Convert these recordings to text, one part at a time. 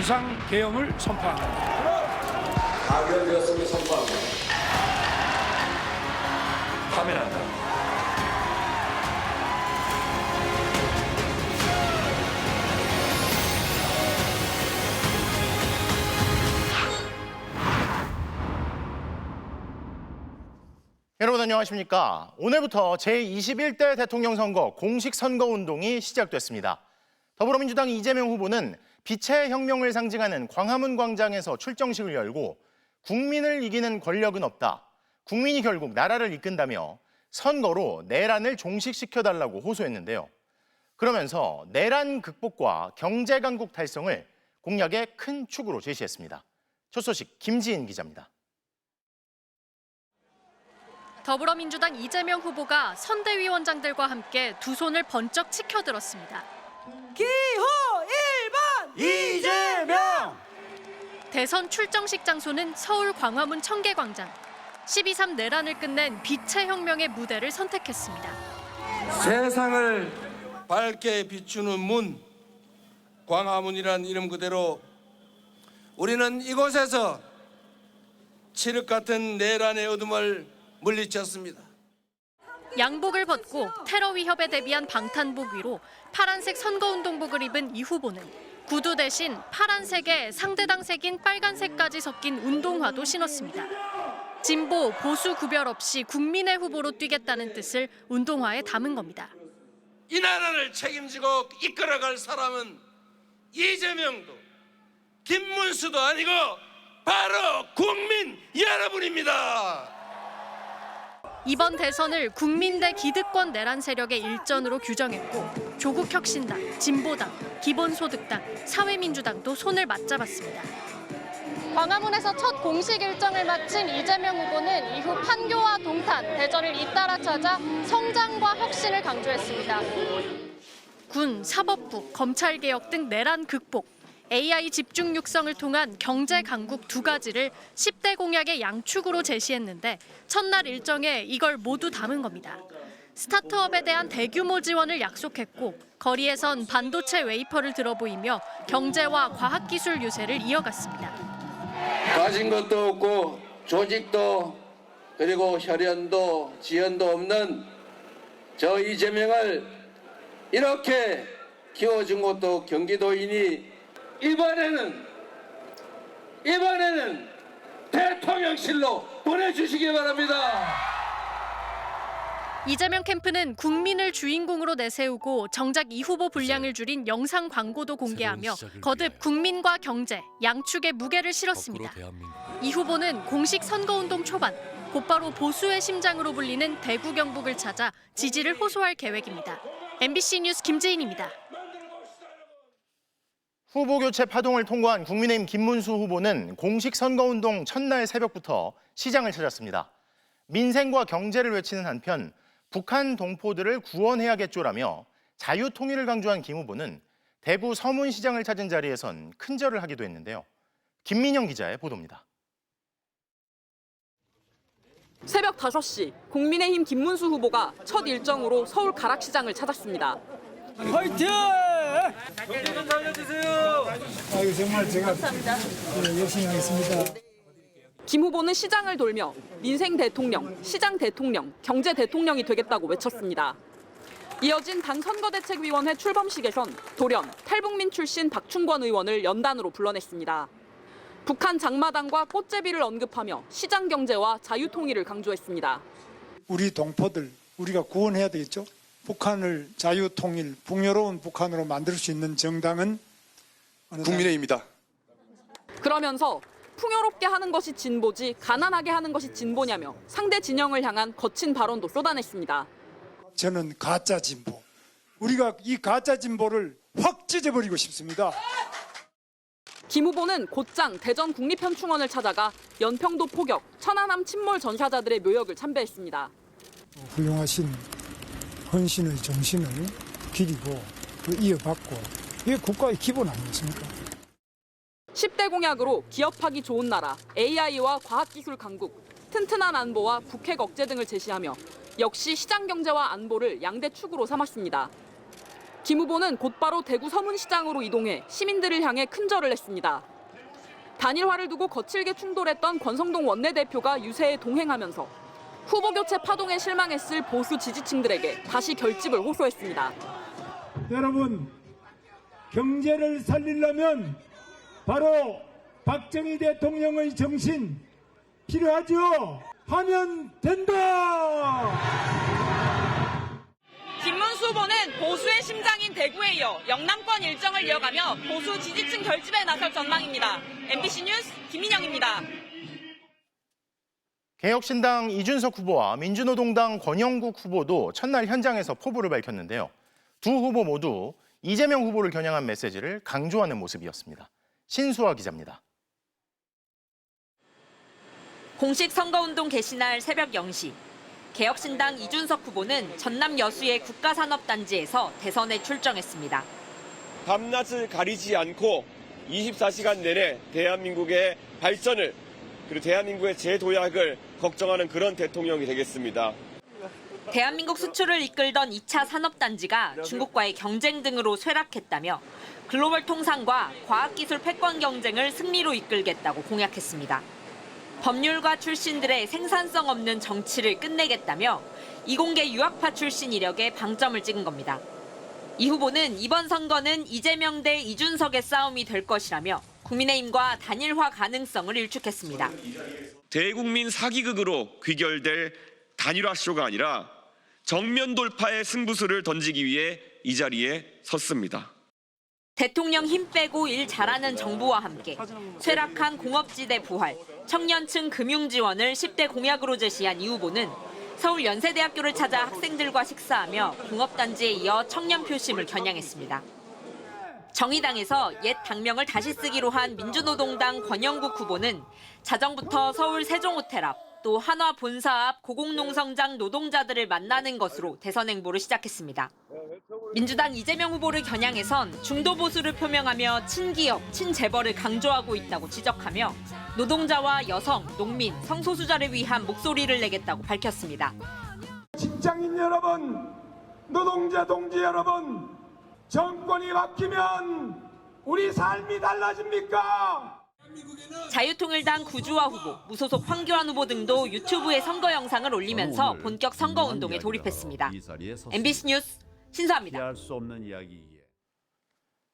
비상 계엄을 선포합니다. 가결되었음을 선포합니다. 파면한다. 여러분 안녕하십니까? 오늘부터 제21대 대통령 선거 공식 선거운동이 시작됐습니다. 더불어민주당 이재명 후보는 빛의 혁명을 상징하는 광화문 광장에서 출정식을 열고 국민을 이기는 권력은 없다. 국민이 결국 나라를 이끈다며 선거로 내란을 종식시켜달라고 호소했는데요. 그러면서 내란 극복과 경제 강국 달성을 공약의 큰 축으로 제시했습니다. 첫 소식 김지인 기자입니다. 더불어민주당 이재명 후보가 선대위원장들과 함께 두 손을 번쩍 치켜들었습니다. 기호 1번 이재명! 대선 출정식 장소는 서울 광화문 청계광장. 12.3 내란을 끝낸 빛의 혁명의 무대를 선택했습니다. 세상을 밝게 비추는 문, 광화문이란 이름 그대로 우리는 이곳에서 칠흑 같은 내란의 어둠을 물리쳤습니다. 양복을 벗고 테러 위협에 대비한 방탄복 위로 파란색 선거운동복을 입은 이 후보는 구두 대신 파란색에 상대당 색인 빨간색까지 섞인 운동화도 신었습니다. 진보, 보수 구별 없이 국민의 후보로 뛰겠다는 뜻을 운동화에 담은 겁니다. 이 나라를 책임지고 이끌어갈 사람은 이재명도 김문수도 아니고 바로 국민 여러분입니다. 이번 대선을 국민 대 기득권 내란 세력의 일전으로 규정했고 조국 혁신당, 진보당, 기본소득당, 사회민주당도 손을 맞잡았습니다. 광화문에서 첫 공식 일정을 마친 이재명 후보는 이후 판교와 동탄, 대전을 잇따라 찾아 성장과 혁신을 강조했습니다. 군, 사법부, 검찰개혁 등 내란 극복, AI 집중 육성을 통한 경제 강국 두 가지를 10대 공약의 양축으로 제시했는데 첫날 일정에 이걸 모두 담은 겁니다. 스타트업에 대한 대규모 지원을 약속했고 거리에선 반도체 웨이퍼를 들어보이며 경제와 과학기술 유세를 이어갔습니다. 가진 것도 없고 조직도 그리고 혈연도 지연도 없는 저 이재명을 이렇게 키워준 것도 경기도이니 이번에는 대통령실로 보내주시기 바랍니다. 이재명 캠프는 국민을 주인공으로 내세우고 정작 이 후보 분량을 줄인 영상 광고도 공개하며 거듭 국민과 경제, 양축의 무게를 실었습니다. 이 후보는 공식 선거운동 초반 곧바로 보수의 심장으로 불리는 대구 경북을 찾아 지지를 호소할 계획입니다. MBC 뉴스 김지인입니다. 후보 교체 파동을 통과한 국민의힘 김문수 후보는 공식 선거운동 첫날 새벽부터 시장을 찾았습니다. 민생과 경제를 외치는 한편 북한 동포들을 구원해야겠죠라며 자유통일을 강조한 김 후보는 대구 서문시장을 찾은 자리에선 큰절을 하기도 했는데요. 김민영 기자의 보도입니다. 새벽 5시 국민의힘 김문수 후보가 첫 일정으로 서울 가락시장을 찾았습니다. 화이팅! 좀 살려주세요. 아이고 정말 제가 열심히 하겠습니다. 김 후보는 시장을 돌며 민생 대통령, 시장 대통령, 경제 대통령이 되겠다고 외쳤습니다. 이어진 당 선거대책위원회 출범식에선 돌연 탈북민 출신 박충권 의원을 연단으로 불러냈습니다. 북한 장마당과 꽃제비를 언급하며 시장 경제와 자유통일을 강조했습니다. 우리 동포들 우리가 구원해야 되겠죠. 북한을 자유통일, 풍요로운 북한으로 만들 수 있는 정당은 국민의힘입니다. 그러면서 풍요롭게 하는 것이 진보지 가난하게 하는 것이 진보냐며 상대 진영을 향한 거친 발언도 쏟아냈습니다. 저는 가짜 진보. 우리가 이 가짜 진보를 확 찢어버리고 싶습니다. 김 후보는 곧장 대전 국립현충원을 찾아가 연평도 포격, 천안함 침몰 전사자들의 묘역을 참배했습니다. 훌륭하신 헌신의 정신을 기리고 이어받고 이게 국가의 기본 아니겠습니까? 10대 공약으로 기업하기 좋은 나라, AI와 과학기술 강국, 튼튼한 안보와 북핵 억제 등을 제시하며 역시 시장 경제와 안보를 양대 축으로 삼았습니다. 김 후보는 곧바로 대구 서문시장으로 이동해 시민들을 향해 큰절을 했습니다. 단일화를 두고 거칠게 충돌했던 권성동 원내대표가 유세에 동행하면서 후보 교체 파동에 실망했을 보수 지지층들에게 다시 결집을 호소했습니다. 여러분, 경제를 살리려면 바로 박정희 대통령의 정신 필요하죠? 하면 된다! 김문수 후보는 보수의 심장인 대구에 이어 영남권 일정을 이어가며 보수 지지층 결집에 나설 전망입니다. MBC 뉴스 김민영입니다. 개혁신당 이준석 후보와 민주노동당 권영국 후보도 첫날 현장에서 포부를 밝혔는데요. 두 후보 모두 이재명 후보를 겨냥한 메시지를 강조하는 모습이었습니다. 신수아 기자입니다. 공식 선거운동 개시날 새벽 0시, 개혁신당 이준석 후보는 전남 여수의 국가산업단지에서 대선에 출정했습니다. 밤낮을 가리지 않고 24시간 내내 대한민국의 발전을 그리고 대한민국의 재도약을 걱정하는 그런 대통령이 되겠습니다. 대한민국 수출을 이끌던 2차 산업단지가 중국과의 경쟁 등으로 쇠락했다며 글로벌 통상과 과학기술 패권 경쟁을 승리로 이끌겠다고 공약했습니다. 법률가 출신들의 생산성 없는 정치를 끝내겠다며 이공계 유학파 출신 이력에 방점을 찍은 겁니다. 이 후보는 이번 선거는 이재명 대 이준석의 싸움이 될 것이라며 국민의힘과 단일화 가능성을 일축했습니다. 대국민 사기극으로 귀결될 단일화 쇼가 아니라 정면 돌파의 승부수를 던지기 위해 이 자리에 섰습니다. 대통령 힘 빼고 일 잘하는 정부와 함께 쇠락한 공업지대 부활, 청년층 금융 지원을 10대 공약으로 제시한 이 후보는 서울 연세대학교를 찾아 학생들과 식사하며 공업단지에 이어 청년 표심을 겨냥했습니다. 정의당에서 옛 당명을 다시 쓰기로 한 민주노동당 권영국 후보는 자정부터 서울 세종호텔 앞, 또 한화 본사 앞 고공농성장 노동자들을 만나는 것으로 대선 행보를 시작했습니다. 민주당 이재명 후보를 겨냥해선 중도 보수를 표명하며 친기업, 친재벌을 강조하고 있다고 지적하며 노동자와 여성, 농민, 성소수자를 위한 목소리를 내겠다고 밝혔습니다. 직장인 여러분, 노동자 동지 여러분, 정권이 바뀌면 우리 삶이 달라집니까? 자유통일당 구주화 후보, 무소속 황교안 후보 등도 유튜브에 선거 영상을 올리면서 본격 선거운동에 돌입했습니다. MBC 뉴스 신수아입니다.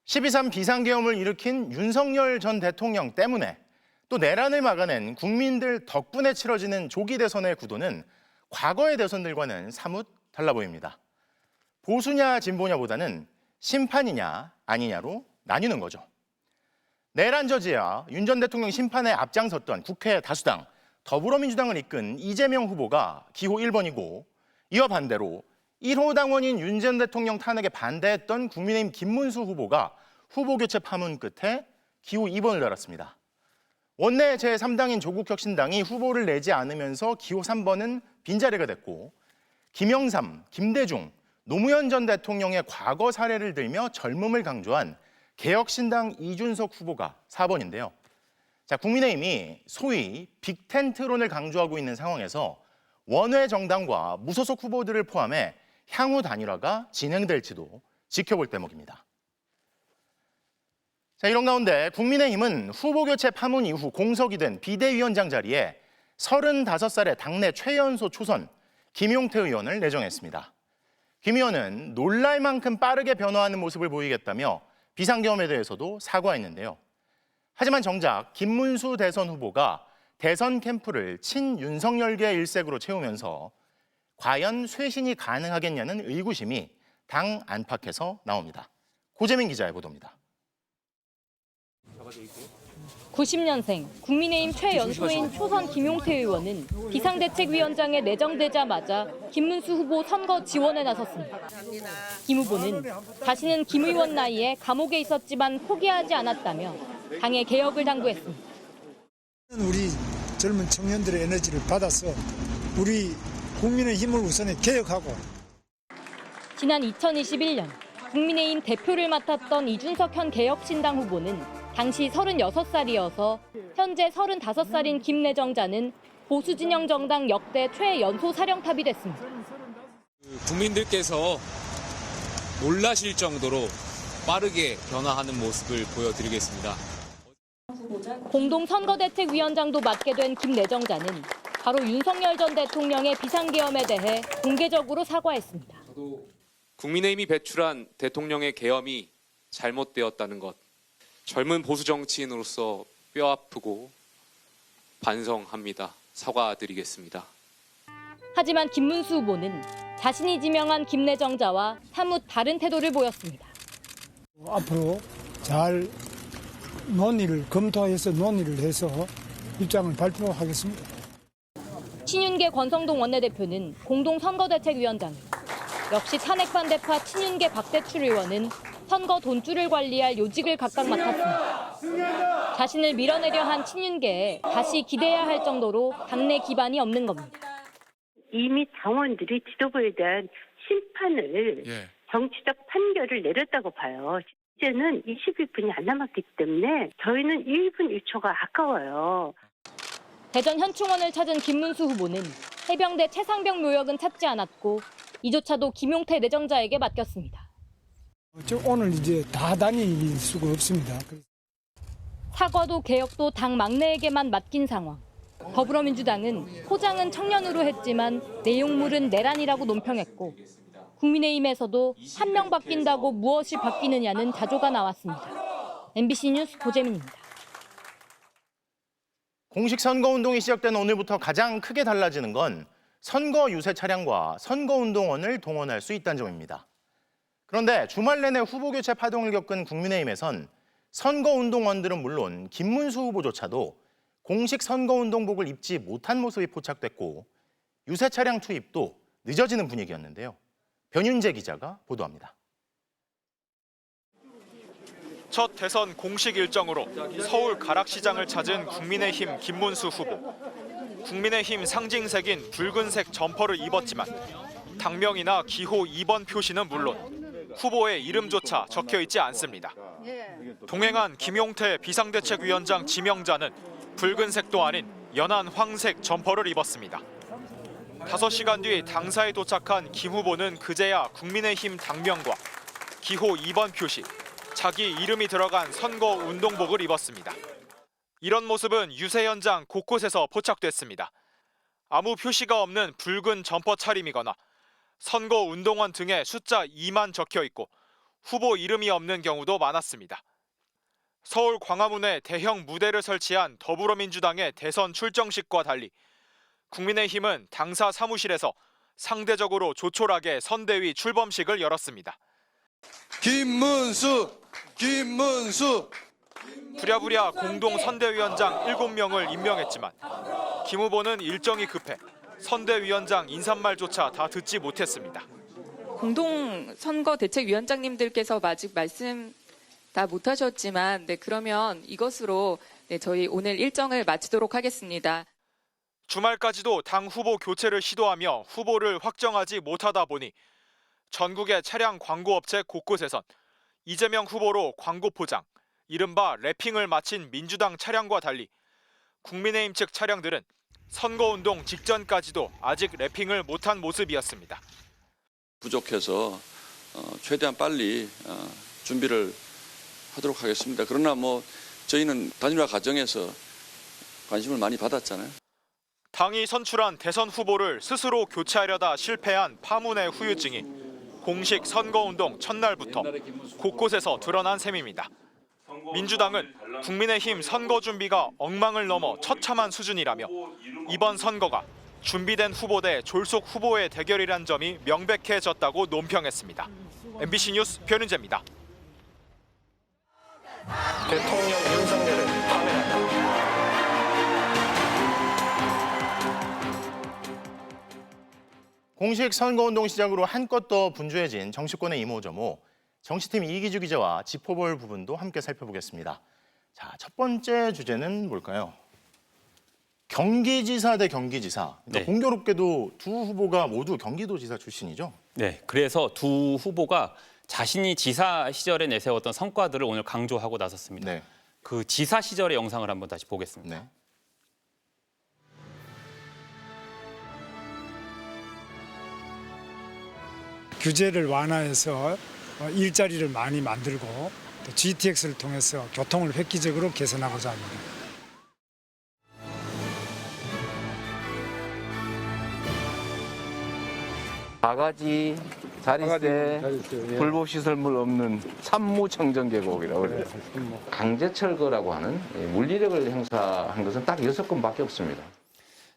12.3 비상계엄을 일으킨 윤석열 전 대통령 때문에 또 내란을 막아낸 국민들 덕분에 치러지는 조기 대선의 구도는 과거의 대선들과는 사뭇 달라 보입니다. 보수냐 진보냐보다는 심판이냐 아니냐로 나뉘는 거죠. 내란 저지와 윤 전 대통령 심판에 앞장섰던 국회 다수당 더불어민주당을 이끈 이재명 후보가 기호 1번이고 이와 반대로 1호 당원인 윤 전 대통령 탄핵에 반대했던 국민의힘 김문수 후보가 후보 교체 파문 끝에 기호 2번을 달았습니다. 원내 제3당인 조국혁신당이 후보를 내지 않으면서 기호 3번은 빈자리가 됐고 김영삼, 김대중, 노무현 전 대통령의 과거 사례를 들며 젊음을 강조한 개혁신당 이준석 후보가 4번인데요. 자, 국민의힘이 소위 빅텐트론을 강조하고 있는 상황에서 원외 정당과 무소속 후보들을 포함해 향후 단일화가 진행될지도 지켜볼 대목입니다. 자, 이런 가운데 국민의힘은 후보 교체 파문 이후 공석이 된 비대위원장 자리에 35살의 당내 최연소 초선 김용태 의원을 내정했습니다. 김 의원은 놀랄 만큼 빠르게 변화하는 모습을 보이겠다며 비상계엄에 대해서도 사과했는데요. 하지만 정작 김문수 대선 후보가 대선 캠프를 친윤석열계 일색으로 채우면서 과연 쇄신이 가능하겠냐는 의구심이 당 안팎에서 나옵니다. 고재민 기자의 보도입니다. 90년생 국민의힘 최연소인 초선 김용태 의원은 비상대책위원장에 내정되자마자 김문수 후보 선거 지원에 나섰습니다. 김 후보는 자신은 김 의원 나이에 감옥에 있었지만 포기하지 않았다며 당의 개혁을 당부했습니다. 우리 젊은 청년들의 에너지를 받아서 우리 국민의 힘을 우선에 개혁하고. 지난 2021년 국민의힘 대표를 맡았던 이준석 현 개혁신당 후보는 당시 36살이어서 현재 35살인 김 내정자는 보수진영 정당 역대 최연소 사령탑이 됐습니다. 국민들께서 놀라실 정도로 빠르게 변화하는 모습을 보여드리겠습니다. 공동선거대책위원장도 맡게 된 김 내정자는 바로 윤석열 전 대통령의 비상계엄에 대해 공개적으로 사과했습니다. 국민의힘이 배출한 대통령의 계엄이 잘못되었다는 것, 젊은 보수 정치인으로서 뼈아프고 반성합니다. 사과드리겠습니다. 하지만 김문수 후보는 자신이 지명한 김 내정자와 사뭇 다른 태도를 보였습니다. 앞으로 잘 검토해서 논의를 해서 입장을 발표하겠습니다. 친윤계 권성동 원내대표는 공동선거대책위원장을, 역시 탄핵 반대파 친윤계 박대출 의원은 선거 돈줄을 관리할 요직을 각각 맡았습니다. 자신을 밀어내려 한 친윤계에 다시 기대야 할 정도로 당내 기반이 없는 겁니다. 이미 당원들이 지도부에 대한 심판을 정치적 판결을 내렸다고 봐요. 이제는 21분이 안 남았기 때문에 저희는 1분 1초가 아까워요. 대전 현충원을 찾은 김문수 후보는 해병대 최상병 묘역은 찾지 않았고 이조차도 김용태 내정자에게 맡겼습니다. 오늘 이제 다 다닐 수가 없습니다. 사과도 개혁도 당 막내에게만 맡긴 상황. 더불어민주당은 포장은 청년으로 했지만 내용물은 내란이라고 논평했고 국민의힘에서도 한 명 바뀐다고 무엇이 바뀌느냐는 자조가 나왔습니다. MBC 뉴스 고재민입니다. 공식 선거운동이 시작된 오늘부터 가장 크게 달라지는 건 선거 유세 차량과 선거운동원을 동원할 수 있다는 점입니다. 그런데 주말 내내 후보 교체 파동을 겪은 국민의힘에선 선거운동원들은 물론 김문수 후보조차도 공식 선거운동복을 입지 못한 모습이 포착됐고 유세 차량 투입도 늦어지는 분위기였는데요. 변윤재 기자가 보도합니다. 첫 대선 공식 일정으로 서울 가락시장을 찾은 국민의힘 김문수 후보. 국민의힘 상징색인 붉은색 점퍼를 입었지만 당명이나 기호 2번 표시는 물론 후보의 이름조차 적혀 있지 않습니다. 동행한 김용태 비상대책위원장 지명자는 붉은색도 아닌 연한 황색 점퍼를 입었습니다. 5시간 뒤 당사에 도착한 김 후보는 그제야 국민의힘 당명과 기호 2번 표시, 자기 이름이 들어간 선거 운동복을 입었습니다. 이런 모습은 유세 현장 곳곳에서 포착됐습니다. 아무 표시가 없는 붉은 점퍼 차림이거나 선거 운동원 등에 숫자 2만 적혀 있고 후보 이름이 없는 경우도 많았습니다. 서울 광화문에 대형 무대를 설치한 더불어민주당의 대선 출정식과 달리 국민의힘은 당사 사무실에서 상대적으로 조촐하게 선대위 출범식을 열었습니다. 김문수! 부랴부랴 공동 선대위원장 7명을 임명했지만 김 후보는 일정이 급해 선대위원장 인사말조차 다 듣지 못했습니다. 공동 선거대책위원장님들께서 아직 말씀 다 못하셨지만 그러면 이것으로 저희 오늘 일정을 마치도록 하겠습니다. 주말까지도 당 후보 교체를 시도하며 후보를 확정하지 못하다 보니 전국의 차량 광고업체 곳곳에선 이재명 후보로 광고 포장, 이른바 래핑을 마친 민주당 차량과 달리 국민의힘 측 차량들은 선거운동 직전까지도 아직 래핑을 못한 모습이었습니다. 부족해서 최대한 빨리 준비를 하도록 하겠습니다. 그러나 저희는 단일화 과정에서 관심을 많이 받았잖아요. 당이 선출한 대선 후보를 스스로 교체하려다 실패한 파문의 후유증이 공식 선거운동 첫날부터 곳곳에서 드러난 셈입니다. 민주당은 국민의힘 선거 준비가 엉망을 넘어 처참한 수준이라며 이번 선거가 준비된 후보 대 졸속 후보의 대결이란 점이 명백해졌다고 논평했습니다. MBC 뉴스 변윤재입니다. 대통령 윤석열을 파면한다. 공식 선거운동 시작으로 한껏 더 분주해진 정치권의 이모저모, 정치팀 이기주 기자와 짚어볼 부분도 함께 살펴보겠습니다. 자, 첫 번째 주제는 뭘까요? 경기지사 대 경기지사. 그러니까 공교롭게도 두 후보가 모두 경기도지사 출신이죠? 네, 그래서 두 후보가 자신이 지사 시절에 내세웠던 성과들을 오늘 강조하고 나섰습니다. 그 지사 시절의 영상을 한번 다시 보겠습니다. 규제를 완화해서 일자리를 많이 만들고 또 GTX를 통해서 교통을 획기적으로 개선하고자 합니다. 바가지, 자릿세, 불법 시설물 없는 산무청정 계곡이라고 그래요. 강제철거라고 하는 물리력을 행사한 것은 딱 6건밖에 없습니다.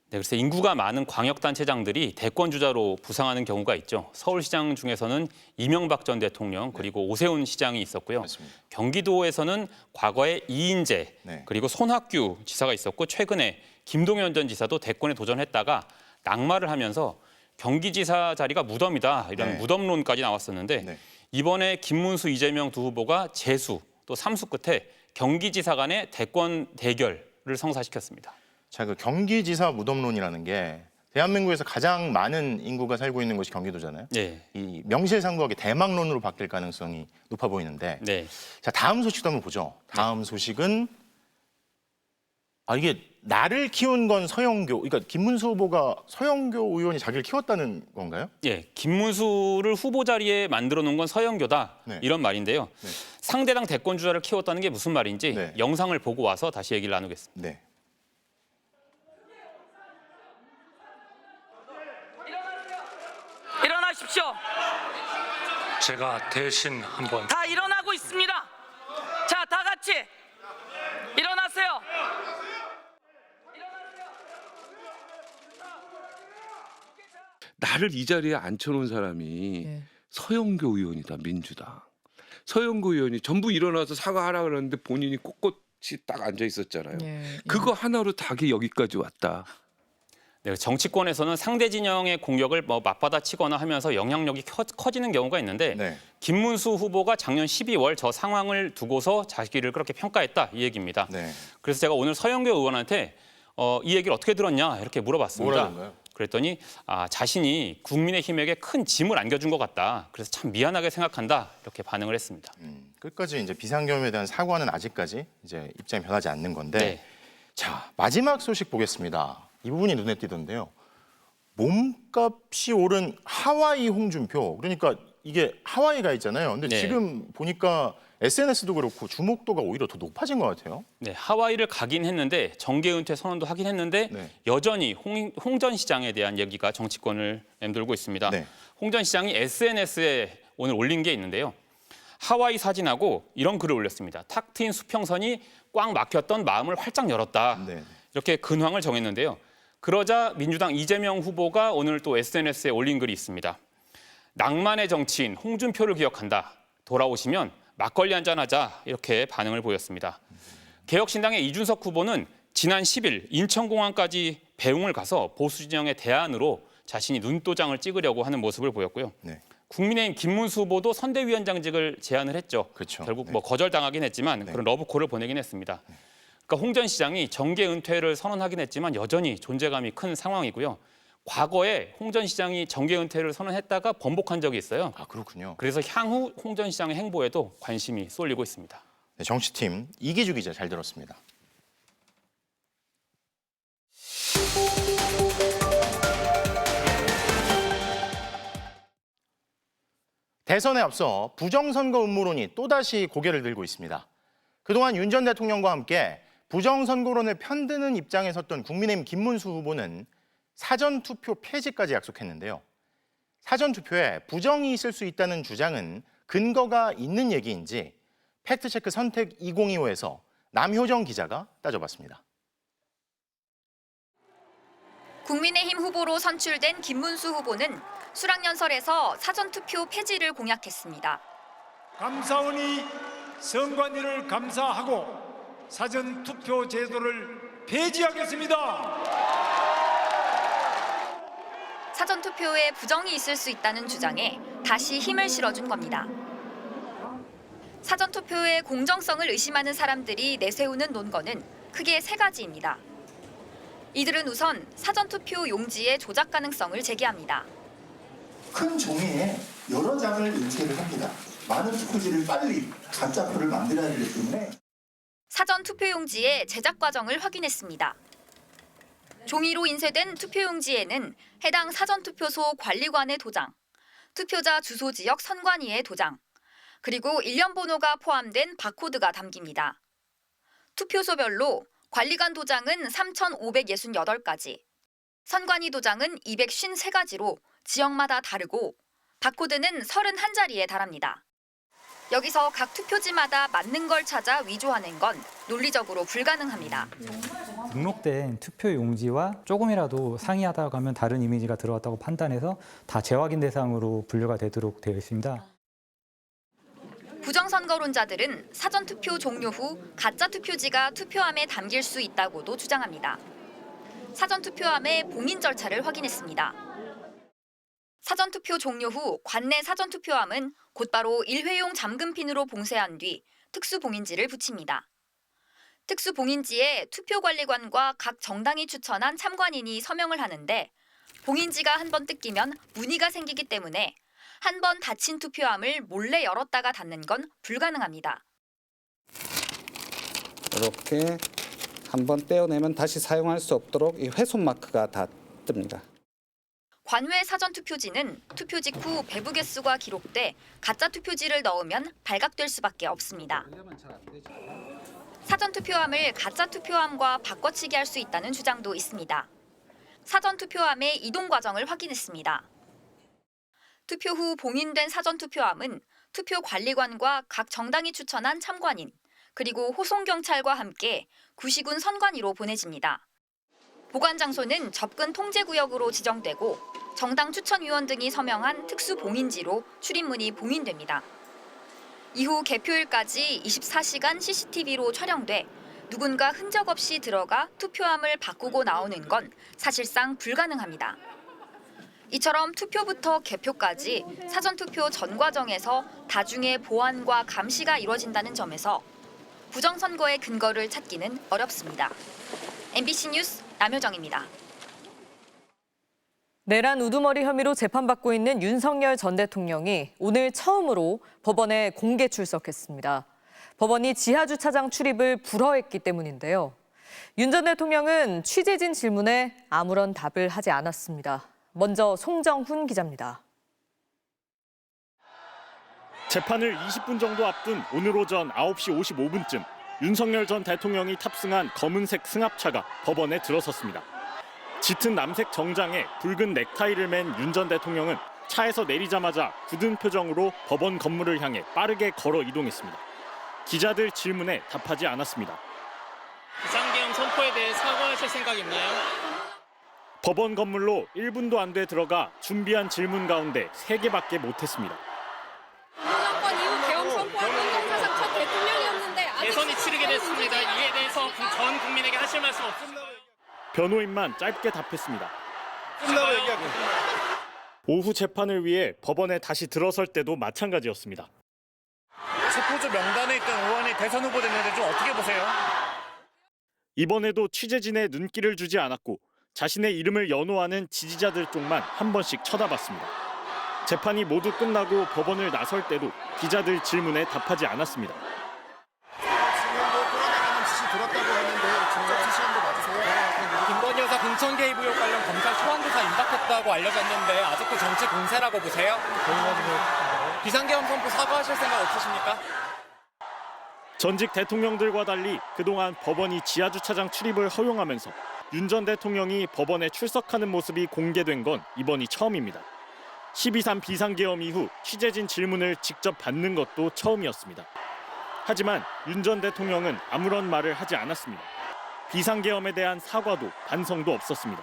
네, 그래서 인구가 많은 광역단체장들이 대권 주자로 부상하는 경우가 있죠. 서울시장 중에서는 이명박 전 대통령 그리고 오세훈 시장이 있었고요. 맞습니다. 경기도에서는 과거에 이인재 그리고 손학규 지사가 있었고 최근에 김동연 전 지사도 대권에 도전했다가 낙마를 하면서 경기지사 자리가 무덤이다 이런 무덤론까지 나왔었는데 이번에 김문수, 이재명 두 후보가 재수 또 삼수 끝에 경기지사 간의 대권 대결을 성사시켰습니다. 자, 그 경기지사 무덤론이라는 게 대한민국에서 가장 많은 인구가 살고 있는 곳이 경기도잖아요. 이 명실상부하게 대망론으로 바뀔 가능성이 높아 보이는데 자, 다음 소식도 한번 보죠. 다음 소식은 이게 나를 키운 건 서영교, 그러니까 김문수 후보가 서영교 의원이 자기를 키웠다는 건가요? 예, 김문수를 후보 자리에 만들어 놓은 건 서영교다 이런 말인데요. 상대당 대권 주자를 키웠다는 게 무슨 말인지 영상을 보고 와서 다시 얘기를 나누겠습니다. 일어나십시오. 제가 대신 한번 다 일어나고 있습니다. 자, 다 같이 일어나세요. 나를 이 자리에 앉혀놓은 사람이 서영교 의원이다, 민주당. 서영교 의원이 전부 일어나서 사과하라 그러는데 본인이 꼿꼿이 딱 앉아 있었잖아요. 그거 하나로 닭이 여기까지 왔다. 네, 정치권에서는 상대 진영의 공격을 맞받아치거나 하면서 영향력이 커지는 경우가 있는데 김문수 후보가 작년 12월 저 상황을 두고서 자기를 그렇게 평가했다 이 얘기입니다. 그래서 제가 오늘 서영교 의원한테 이 얘기를 어떻게 들었냐 이렇게 물어봤습니다. 뭐라던가요? 그랬더니 자신이 국민의힘에게 큰 짐을 안겨준 것 같다. 그래서 참 미안하게 생각한다 이렇게 반응을 했습니다. 끝까지 이제 비상경험에 대한 사과는 아직까지 이제 입장이 변하지 않는 건데 자, 마지막 소식 보겠습니다. 이 부분이 눈에 띄던데요. 몸값이 오른 하와이 홍준표. 그러니까 이게 하와이가 있잖아요. 근데 지금 보니까 SNS도 그렇고 주목도가 오히려 더 높아진 것 같아요. 네, 하와이를 가긴 했는데 정계 은퇴 선언도 하긴 했는데 여전히 홍 전 시장에 대한 얘기가 정치권을 맴돌고 있습니다. 홍 전 시장이 SNS에 오늘 올린 게 있는데요. 하와이 사진하고 이런 글을 올렸습니다. 탁 트인 수평선이 꽉 막혔던 마음을 활짝 열었다. 이렇게 근황을 정했는데요. 그러자 민주당 이재명 후보가 오늘 또 SNS에 올린 글이 있습니다. 낭만의 정치인 홍준표를 기억한다. 돌아오시면 막걸리 한잔하자 이렇게 반응을 보였습니다. 개혁신당의 이준석 후보는 지난 10일 인천공항까지 배웅을 가서 보수 진영의 대안으로 자신이 눈도장을 찍으려고 하는 모습을 보였고요. 국민의힘 김문수 후보도 선대위원장직을 제안을 했죠. 결국 거절당하긴 했지만 그런 러브콜을 보내긴 했습니다. 그러니까 홍 전 시장이 정계 은퇴를 선언하긴 했지만 여전히 존재감이 큰 상황이고요. 과거에 홍 전 시장이 정계 은퇴를 선언했다가 번복한 적이 있어요. 그렇군요. 그래서 향후 홍 전 시장의 행보에도 관심이 쏠리고 있습니다. 네, 정치팀 이기주 기자 잘 들었습니다. 대선에 앞서 부정선거 음모론이 또다시 고개를 들고 있습니다. 그동안 윤 전 대통령과 함께 부정선거론을 편드는 입장에 섰던 국민의힘 김문수 후보는 사전투표 폐지까지 약속했는데요. 사전투표에 부정이 있을 수 있다는 주장은 근거가 있는 얘기인지 팩트체크 선택 2025에서 남효정 기자가 따져봤습니다. 국민의힘 후보로 선출된 김문수 후보는 수락연설에서 사전투표 폐지를 공약했습니다. 감사원이 선관위를 감사하고 사전투표 제도를 폐지하겠습니다. 사전투표에 부정이 있을 수 있다는 주장에 다시 힘을 실어준 겁니다. 사전투표의 공정성을 의심하는 사람들이 내세우는 논거는 크게 세 가지입니다. 이들은 우선 사전투표 용지의 조작 가능성을 제기합니다. 큰 종이에 여러 장을 인쇄를 합니다. 많은 투표지를 빨리 가짜표를 만들어야 되기 때문에 사전투표용지의 제작 과정을 확인했습니다. 종이로 인쇄된 투표용지에는 해당 사전투표소 관리관의 도장, 투표자 주소 지역 선관위의 도장, 그리고 일련 번호가 포함된 바코드가 담깁니다. 투표소별로 관리관 도장은 3,568가지, 선관위 도장은 253가지로 지역마다 다르고 바코드는 31자리에 달합니다. 여기서 각 투표지마다 맞는 걸 찾아 위조하는 건 논리적으로 불가능합니다. 등록된 투표 용지와 조금이라도 상이하다고 하면 다른 이미지가 들어갔다고 판단해서 다 재확인 대상으로 분류가 되도록 되어 있습니다. 부정선거론자들은 사전투표 종료 후 가짜 투표지가 투표함에 담길 수 있다고도 주장합니다. 사전투표함의 봉인 절차를 확인했습니다. 사전투표 종료 후 관내 사전투표함은 곧바로 일회용 잠금핀으로 봉쇄한 뒤 특수봉인지를 붙입니다. 특수봉인지에 투표관리관과 각 정당이 추천한 참관인이 서명을 하는데 봉인지가 한번 뜯기면 무늬가 생기기 때문에 한 번 닫힌 투표함을 몰래 열었다가 닫는 건 불가능합니다. 이렇게 한번 떼어내면 다시 사용할 수 없도록 이 훼손 마크가 다 뜹니다. 관외 사전투표지는 투표 직후 배부 개수가 기록돼 가짜 투표지를 넣으면 발각될 수밖에 없습니다. 사전투표함을 가짜 투표함과 바꿔치기 할 수 있다는 주장도 있습니다. 사전투표함의 이동 과정을 확인했습니다. 투표 후 봉인된 사전투표함은 투표관리관과 각 정당이 추천한 참관인, 그리고 호송경찰과 함께 구시군 선관위로 보내집니다. 보관 장소는 접근 통제구역으로 지정되고 정당 추천위원 등이 서명한 특수봉인지로 출입문이 봉인됩니다. 이후 개표일까지 24시간 CCTV로 촬영돼 누군가 흔적 없이 들어가 투표함을 바꾸고 나오는 건 사실상 불가능합니다. 이처럼 투표부터 개표까지 사전투표 전 과정에서 다중의 보완과 감시가 이루어진다는 점에서 부정선거의 근거를 찾기는 어렵습니다. MBC 뉴스 남효정입니다. 내란 우두머리 혐의로 재판받고 있는 윤석열 전 대통령이 오늘 처음으로 법원에 공개 출석했습니다. 법원이 지하주차장 출입을 불허했기 때문인데요. 윤 전 대통령은 취재진 질문에 아무런 답을 하지 않았습니다. 먼저 송정훈 기자입니다. 재판을 20분 정도 앞둔 오늘 오전 9시 55분쯤 윤석열 전 대통령이 탑승한 검은색 승합차가 법원에 들어섰습니다. 짙은 남색 정장에 붉은 넥타이를 맨 윤 전 대통령은 차에서 내리자마자 굳은 표정으로 법원 건물을 향해 빠르게 걸어 이동했습니다. 기자들 질문에 답하지 않았습니다. 비상계엄 선포에 대해 사과하실 생각 있나요? 법원 건물로 1분도 안 돼 들어가 준비한 질문 가운데 3개밖에 못했습니다. 사건 이후 계엄 선포한 사상 첫 대통령이었는데 대선이 치르게 됐습니다. 이에 대해서 전 국민에게 하실 말씀 없습니다. 변호인만 짧게 답했습니다. 오후 재판을 위해 법원에 다시 들어설 때도 마찬가지였습니다. 체포조 명단에 있던 의원이 대선 후보 됐는데 좀 어떻게 보세요? 이번에도 취재진의 눈길을 주지 않았고 자신의 이름을 연호하는 지지자들 쪽만 한 번씩 쳐다봤습니다. 재판이 모두 끝나고 법원을 나설 때도 기자들 질문에 답하지 않았습니다. 김건희 여사 공천 개입 의혹 관련 검찰 소환 조사 임박했다고 알려졌는데 아직도 정치 공세라고 보세요? 비상계엄 선포 사과하실 생각 없으십니까? 전직 대통령들과 달리 그동안 법원이 지하주차장 출입을 허용하면서 윤 전 대통령이 법원에 출석하는 모습이 공개된 건 이번이 처음입니다. 12.3 비상계엄 이후 취재진 질문을 직접 받는 것도 처음이었습니다. 하지만 윤 전 대통령은 아무런 말을 하지 않았습니다. 비상계엄에 대한 사과도 반성도 없었습니다.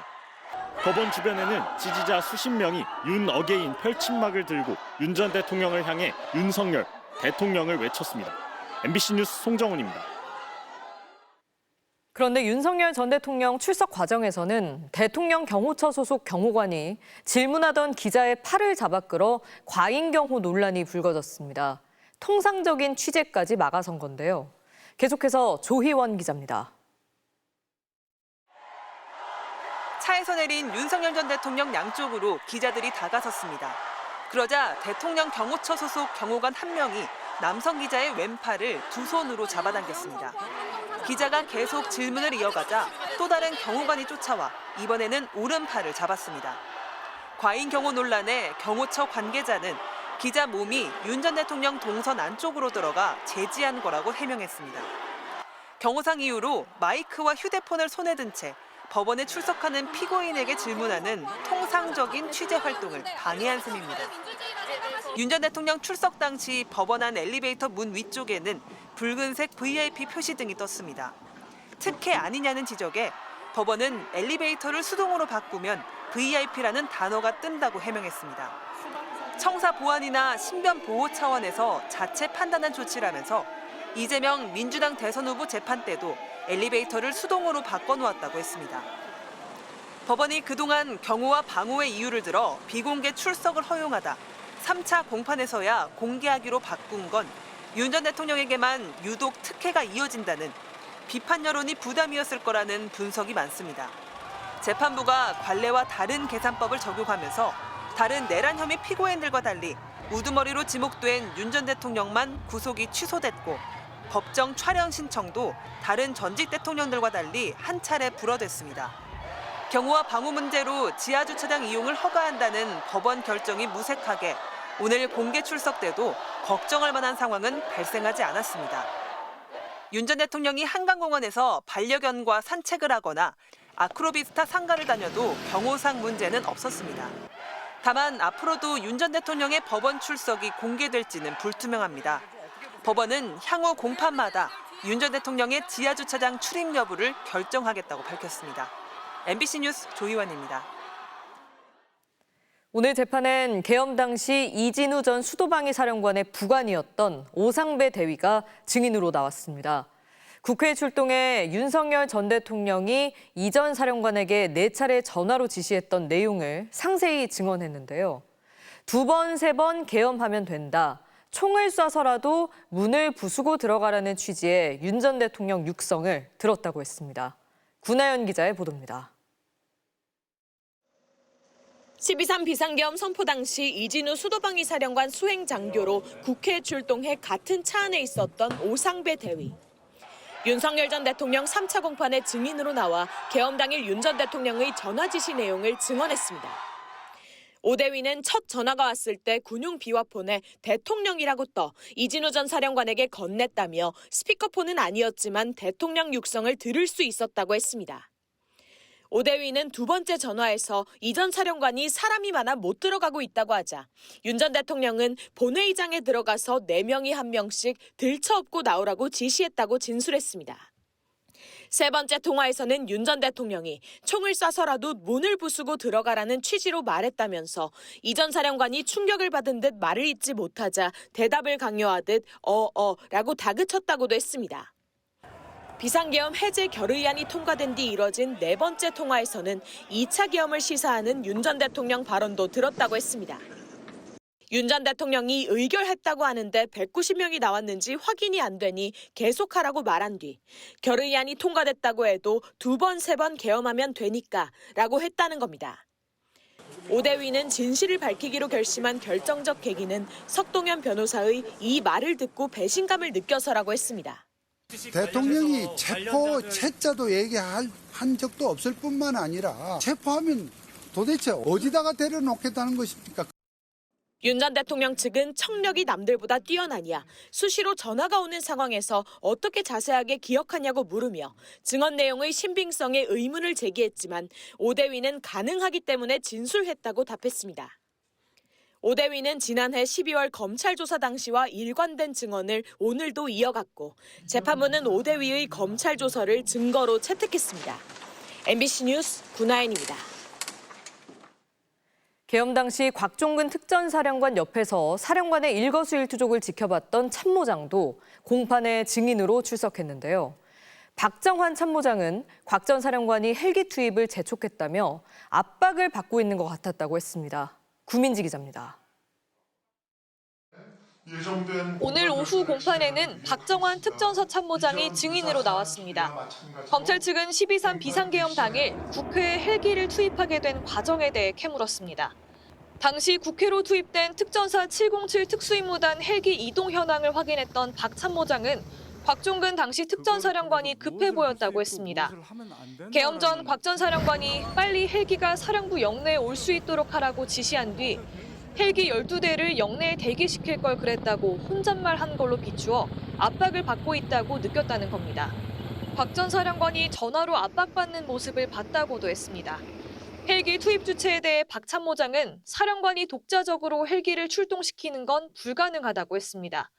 법원 주변에는 지지자 수십 명이 윤 어게인 펼침막을 들고 윤 전 대통령을 향해 윤석열 대통령을 외쳤습니다. MBC 뉴스 송정훈입니다. 그런데 윤석열 전 대통령 출석 과정에서는 대통령 경호처 소속 경호관이 질문하던 기자의 팔을 잡아 끌어 과잉 경호 논란이 불거졌습니다. 통상적인 취재까지 막아선 건데요. 계속해서 조희원 기자입니다. 차에서 내린 윤석열 전 대통령 양쪽으로 기자들이 다가섰습니다. 그러자 대통령 경호처 소속 경호관 한 명이 남성 기자의 왼팔을 두 손으로 잡아당겼습니다. 기자가 계속 질문을 이어가자 또 다른 경호관이 쫓아와 이번에는 오른팔을 잡았습니다. 과잉 경호 논란에 경호처 관계자는 기자 몸이 윤 전 대통령 동선 안쪽으로 들어가 제지한 거라고 해명했습니다. 경호상 이유로 마이크와 휴대폰을 손에 든 채 법원에 출석하는 피고인에게 질문하는 통상적인 취재 활동을 방해한 셈입니다. 윤 전 대통령 출석 당시 법원 안 엘리베이터 문 위쪽에는 붉은색 VIP 표시 등이 떴습니다. 특혜 아니냐는 지적에 법원은 엘리베이터를 수동으로 바꾸면 VIP라는 단어가 뜬다고 해명했습니다. 청사 보안이나 신변 보호 차원에서 자체 판단한 조치라면서 이재명 민주당 대선 후보 재판 때도 엘리베이터를 수동으로 바꿔놓았다고 했습니다. 법원이 그동안 경호와 방호의 이유를 들어 비공개 출석을 허용하다 3차 공판에서야 공개하기로 바꾼 건 윤 전 대통령에게만 유독 특혜가 이어진다는 비판 여론이 부담이었을 거라는 분석이 많습니다. 재판부가 관례와 다른 계산법을 적용하면서 다른 내란 혐의 피고인들과 달리 우두머리로 지목된 윤 전 대통령만 구속이 취소됐고 법정 촬영 신청도 다른 전직 대통령들과 달리 한 차례 불어댔습니다. 경호와 방호 문제로 지하주차장 이용을 허가한다는 법원 결정이 무색하게 오늘 공개 출석 때도 걱정할 만한 상황은 발생하지 않았습니다. 윤 전 대통령이 한강공원에서 반려견과 산책을 하거나 아크로비스타 상가를 다녀도 경호상 문제는 없었습니다. 다만 앞으로도 윤 전 대통령의 법원 출석이 공개될지는 불투명합니다. 법원은 향후 공판마다 윤 전 대통령의 지하주차장 출입 여부를 결정하겠다고 밝혔습니다. MBC 뉴스 조희원입니다. 오늘 재판엔 계엄 당시 이진우 전 수도방위 사령관의 부관이었던 오상배 대위가 증인으로 나왔습니다. 국회에 출동해 윤석열 전 대통령이 이 전 사령관에게 4차례 전화로 지시했던 내용을 상세히 증언했는데요. 2번, 3번 계엄하면 된다. 총을 쏴서라도 문을 부수고 들어가라는 취지의 윤 전 대통령 육성을 들었다고 했습니다. 구나연 기자의 보도입니다. 12.3 비상계엄 선포 당시 이진우 수도방위 사령관 수행 장교로 국회에 출동해 같은 차 안에 있었던 오상배 대위. 윤석열 전 대통령 3차 공판에 증인으로 나와 계엄 당일 윤 전 대통령의 전화 지시 내용을 증언했습니다. 오 대위는 첫 전화가 왔을 때 군용 비화폰에 대통령이라고 떠 이진우 전 사령관에게 건넸다며 스피커폰은 아니었지만 대통령 육성을 들을 수 있었다고 했습니다. 오 대위는 2번째 전화에서 이 전 사령관이 사람이 많아 못 들어가고 있다고 하자 윤 전 대통령은 본회의장에 들어가서 4명이 1명씩 들쳐업고 나오라고 지시했다고 진술했습니다. 3번째 통화에서는 윤 전 대통령이 총을 쏴서라도 문을 부수고 들어가라는 취지로 말했다면서 이 전 사령관이 충격을 받은 듯 말을 잇지 못하자 대답을 강요하듯 라고 다그쳤다고도 했습니다. 비상계엄 해제 결의안이 통과된 뒤 이뤄진 4번째 통화에서는 2차 계엄을 시사하는 윤 전 대통령 발언도 들었다고 했습니다. 윤 전 대통령이 의결했다고 하는데 190명이 나왔는지 확인이 안 되니 계속하라고 말한 뒤 결의안이 통과됐다고 해도 2번, 3번 계엄하면 되니까 라고 했다는 겁니다. 오 대위는 진실을 밝히기로 결심한 결정적 계기는 석동현 변호사의 이 말을 듣고 배신감을 느껴서라고 했습니다. 대통령이 체포 채자도 얘기한 적도 없을 뿐만 아니라 체포하면 도대체 어디다가 데려놓겠다는 것입니까? 윤 전 대통령 측은 청력이 남들보다 뛰어나냐, 수시로 전화가 오는 상황에서 어떻게 자세하게 기억하냐고 물으며 증언 내용의 신빙성에 의문을 제기했지만 오 대위는 가능하기 때문에 진술했다고 답했습니다. 오 대위는 지난해 12월 검찰 조사 당시와 일관된 증언을 오늘도 이어갔고 재판부는 오 대위의 검찰 조서를 증거로 채택했습니다. MBC 뉴스 구나연입니다. 계엄 당시 곽종근 특전사령관 옆에서 사령관의 일거수일투족을 지켜봤던 참모장도 공판에 증인으로 출석했는데요. 박정환 참모장은 곽 전 사령관이 헬기 투입을 재촉했다며 압박을 받고 있는 것 같았다고 했습니다. 구민지 기자입니다. 오늘 오후 공판에는 박정환 특전사 참모장이 증인으로 나왔습니다. 검찰 측은 12.3 비상계엄 당일 국회에 헬기를 투입하게 된 과정에 대해 캐물었습니다. 당시 국회로 투입된 특전사 707 특수임무단 헬기 이동 현황을 확인했던 박 참모장은 곽종근 당시 특전사령관이 급해 보였다고 했습니다. 계엄 전 곽 전 사령관이 빨리 헬기가 사령부 영내에 올 수 있도록 하라고 지시한 뒤 헬기 12대를 영내에 대기시킬 걸 그랬다고 혼잣말한 걸로 비추어 압박을 받고 있다고 느꼈다는 겁니다. 박 전 사령관이 전화로 압박받는 모습을 봤다고도 했습니다. 헬기 투입 주체에 대해 박 참모장은 사령관이 독자적으로 헬기를 출동시키는 건 불가능하다고 했습니다.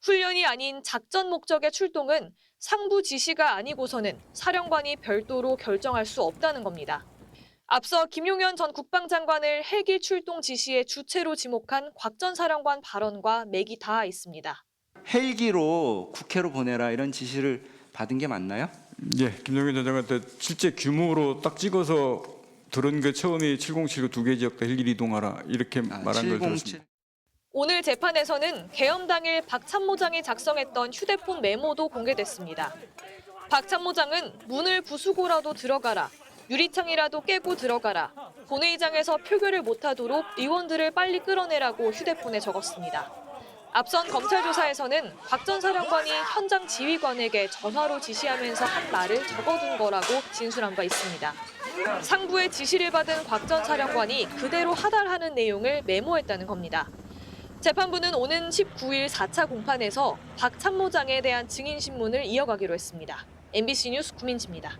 훈련이 아닌 작전 목적의 출동은 상부 지시가 아니고서는 사령관이 별도로 결정할 수 없다는 겁니다. 앞서 김용현 전 국방장관을 헬기 출동 지시의 주체로 지목한 곽 전 사령관 발언과 맥이 닿아 있습니다. 헬기로 국회로 보내라 이런 지시를 받은 게 맞나요? 예, 김용현 전 장관한테 실제 규모로 딱 찍어서 들은 게 처음에 707그 2개 지역 다 헬기를 이동하라 이렇게 말한 걸 들었습니다. 오늘 재판에서는 계엄 당일 박 참모장이 작성했던 휴대폰 메모도 공개됐습니다. 박 참모장은 문을 부수고라도 들어가라, 유리창이라도 깨고 들어가라, 본회의장에서 표결을 못하도록 의원들을 빨리 끌어내라고 휴대폰에 적었습니다. 앞선 검찰 조사에서는 박 전 사령관이 현장 지휘관에게 전화로 지시하면서 한 말을 적어둔 거라고 진술한 바 있습니다. 상부의 지시를 받은 곽 전 사령관이 그대로 하달하는 내용을 메모했다는 겁니다. 재판부는 오는 19일 4차 공판에서 박 참모장에 대한 증인 신문을 이어가기로 했습니다. MBC 뉴스 구민지입니다.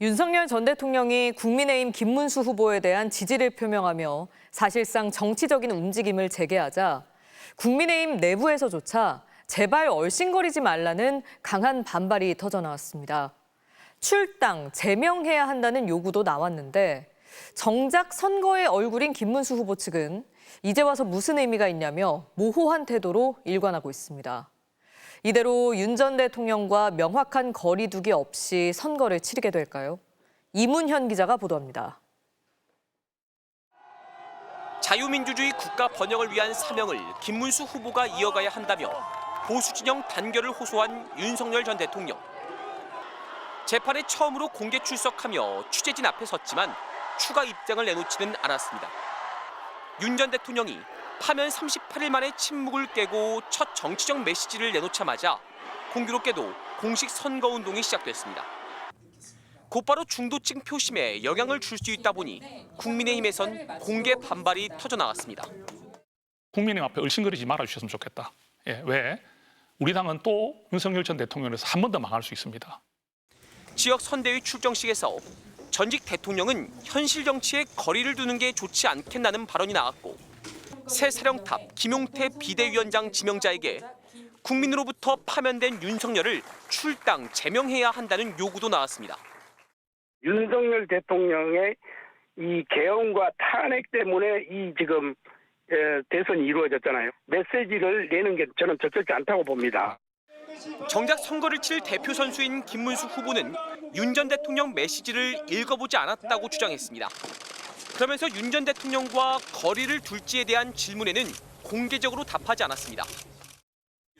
윤석열 전 대통령이 국민의힘 김문수 후보에 대한 지지를 표명하며 사실상 정치적인 움직임을 재개하자 국민의힘 내부에서조차 제발 얼씬거리지 말라는 강한 반발이 터져나왔습니다. 출당, 제명해야 한다는 요구도 나왔는데 정작 선거의 얼굴인 김문수 후보 측은 이제 와서 무슨 의미가 있냐며 모호한 태도로 일관하고 있습니다. 이대로 윤 전 대통령과 명확한 거리두기 없이 선거를 치르게 될까요? 이문현 기자가 보도합니다. 자유민주주의 국가 번영을 위한 사명을 김문수 후보가 이어가야 한다며 보수 진영 단결을 호소한 윤석열 전 대통령. 재판에 처음으로 공개 출석하며 취재진 앞에 섰지만 추가 입장을 내놓지는 않았습니다. 윤 전 대통령이 파면 38일 만에 침묵을 깨고 첫 정치적 메시지를 내놓자마자 공교롭게도 공식 선거운동이 시작됐습니다. 곧바로 중도층 표심에 영향을 줄 수 있다 보니 국민의힘에선 공개 반발이 터져나왔습니다. 국민의힘 앞에 얼씬거리지 말아주셨으면 좋겠다. 예, 왜? 우리 당은 또 윤석열 전 대통령에서 한 번 더 망할 수 있습니다. 지역 선대위 출정식에서 전직 대통령은 현실 정치에 거리를 두는 게 좋지 않겠다는 발언이 나왔고 새 사령탑 김용태 비대위원장 지명자에게 국민으로부터 파면된 윤석열을 출당 제명해야 한다는 요구도 나왔습니다. 윤석열 대통령의 이 계엄과 탄핵 때문에 이 지금 대선이 이루어졌잖아요. 메시지를 내는 게 저는 적절치 않다고 봅니다. 정작 선거를 칠 대표 선수인 김문수 후보는 윤 전 대통령 메시지를 읽어보지 않았다고 주장했습니다. 그러면서 윤 전 대통령과 거리를 둘지에 대한 질문에는 공개적으로 답하지 않았습니다.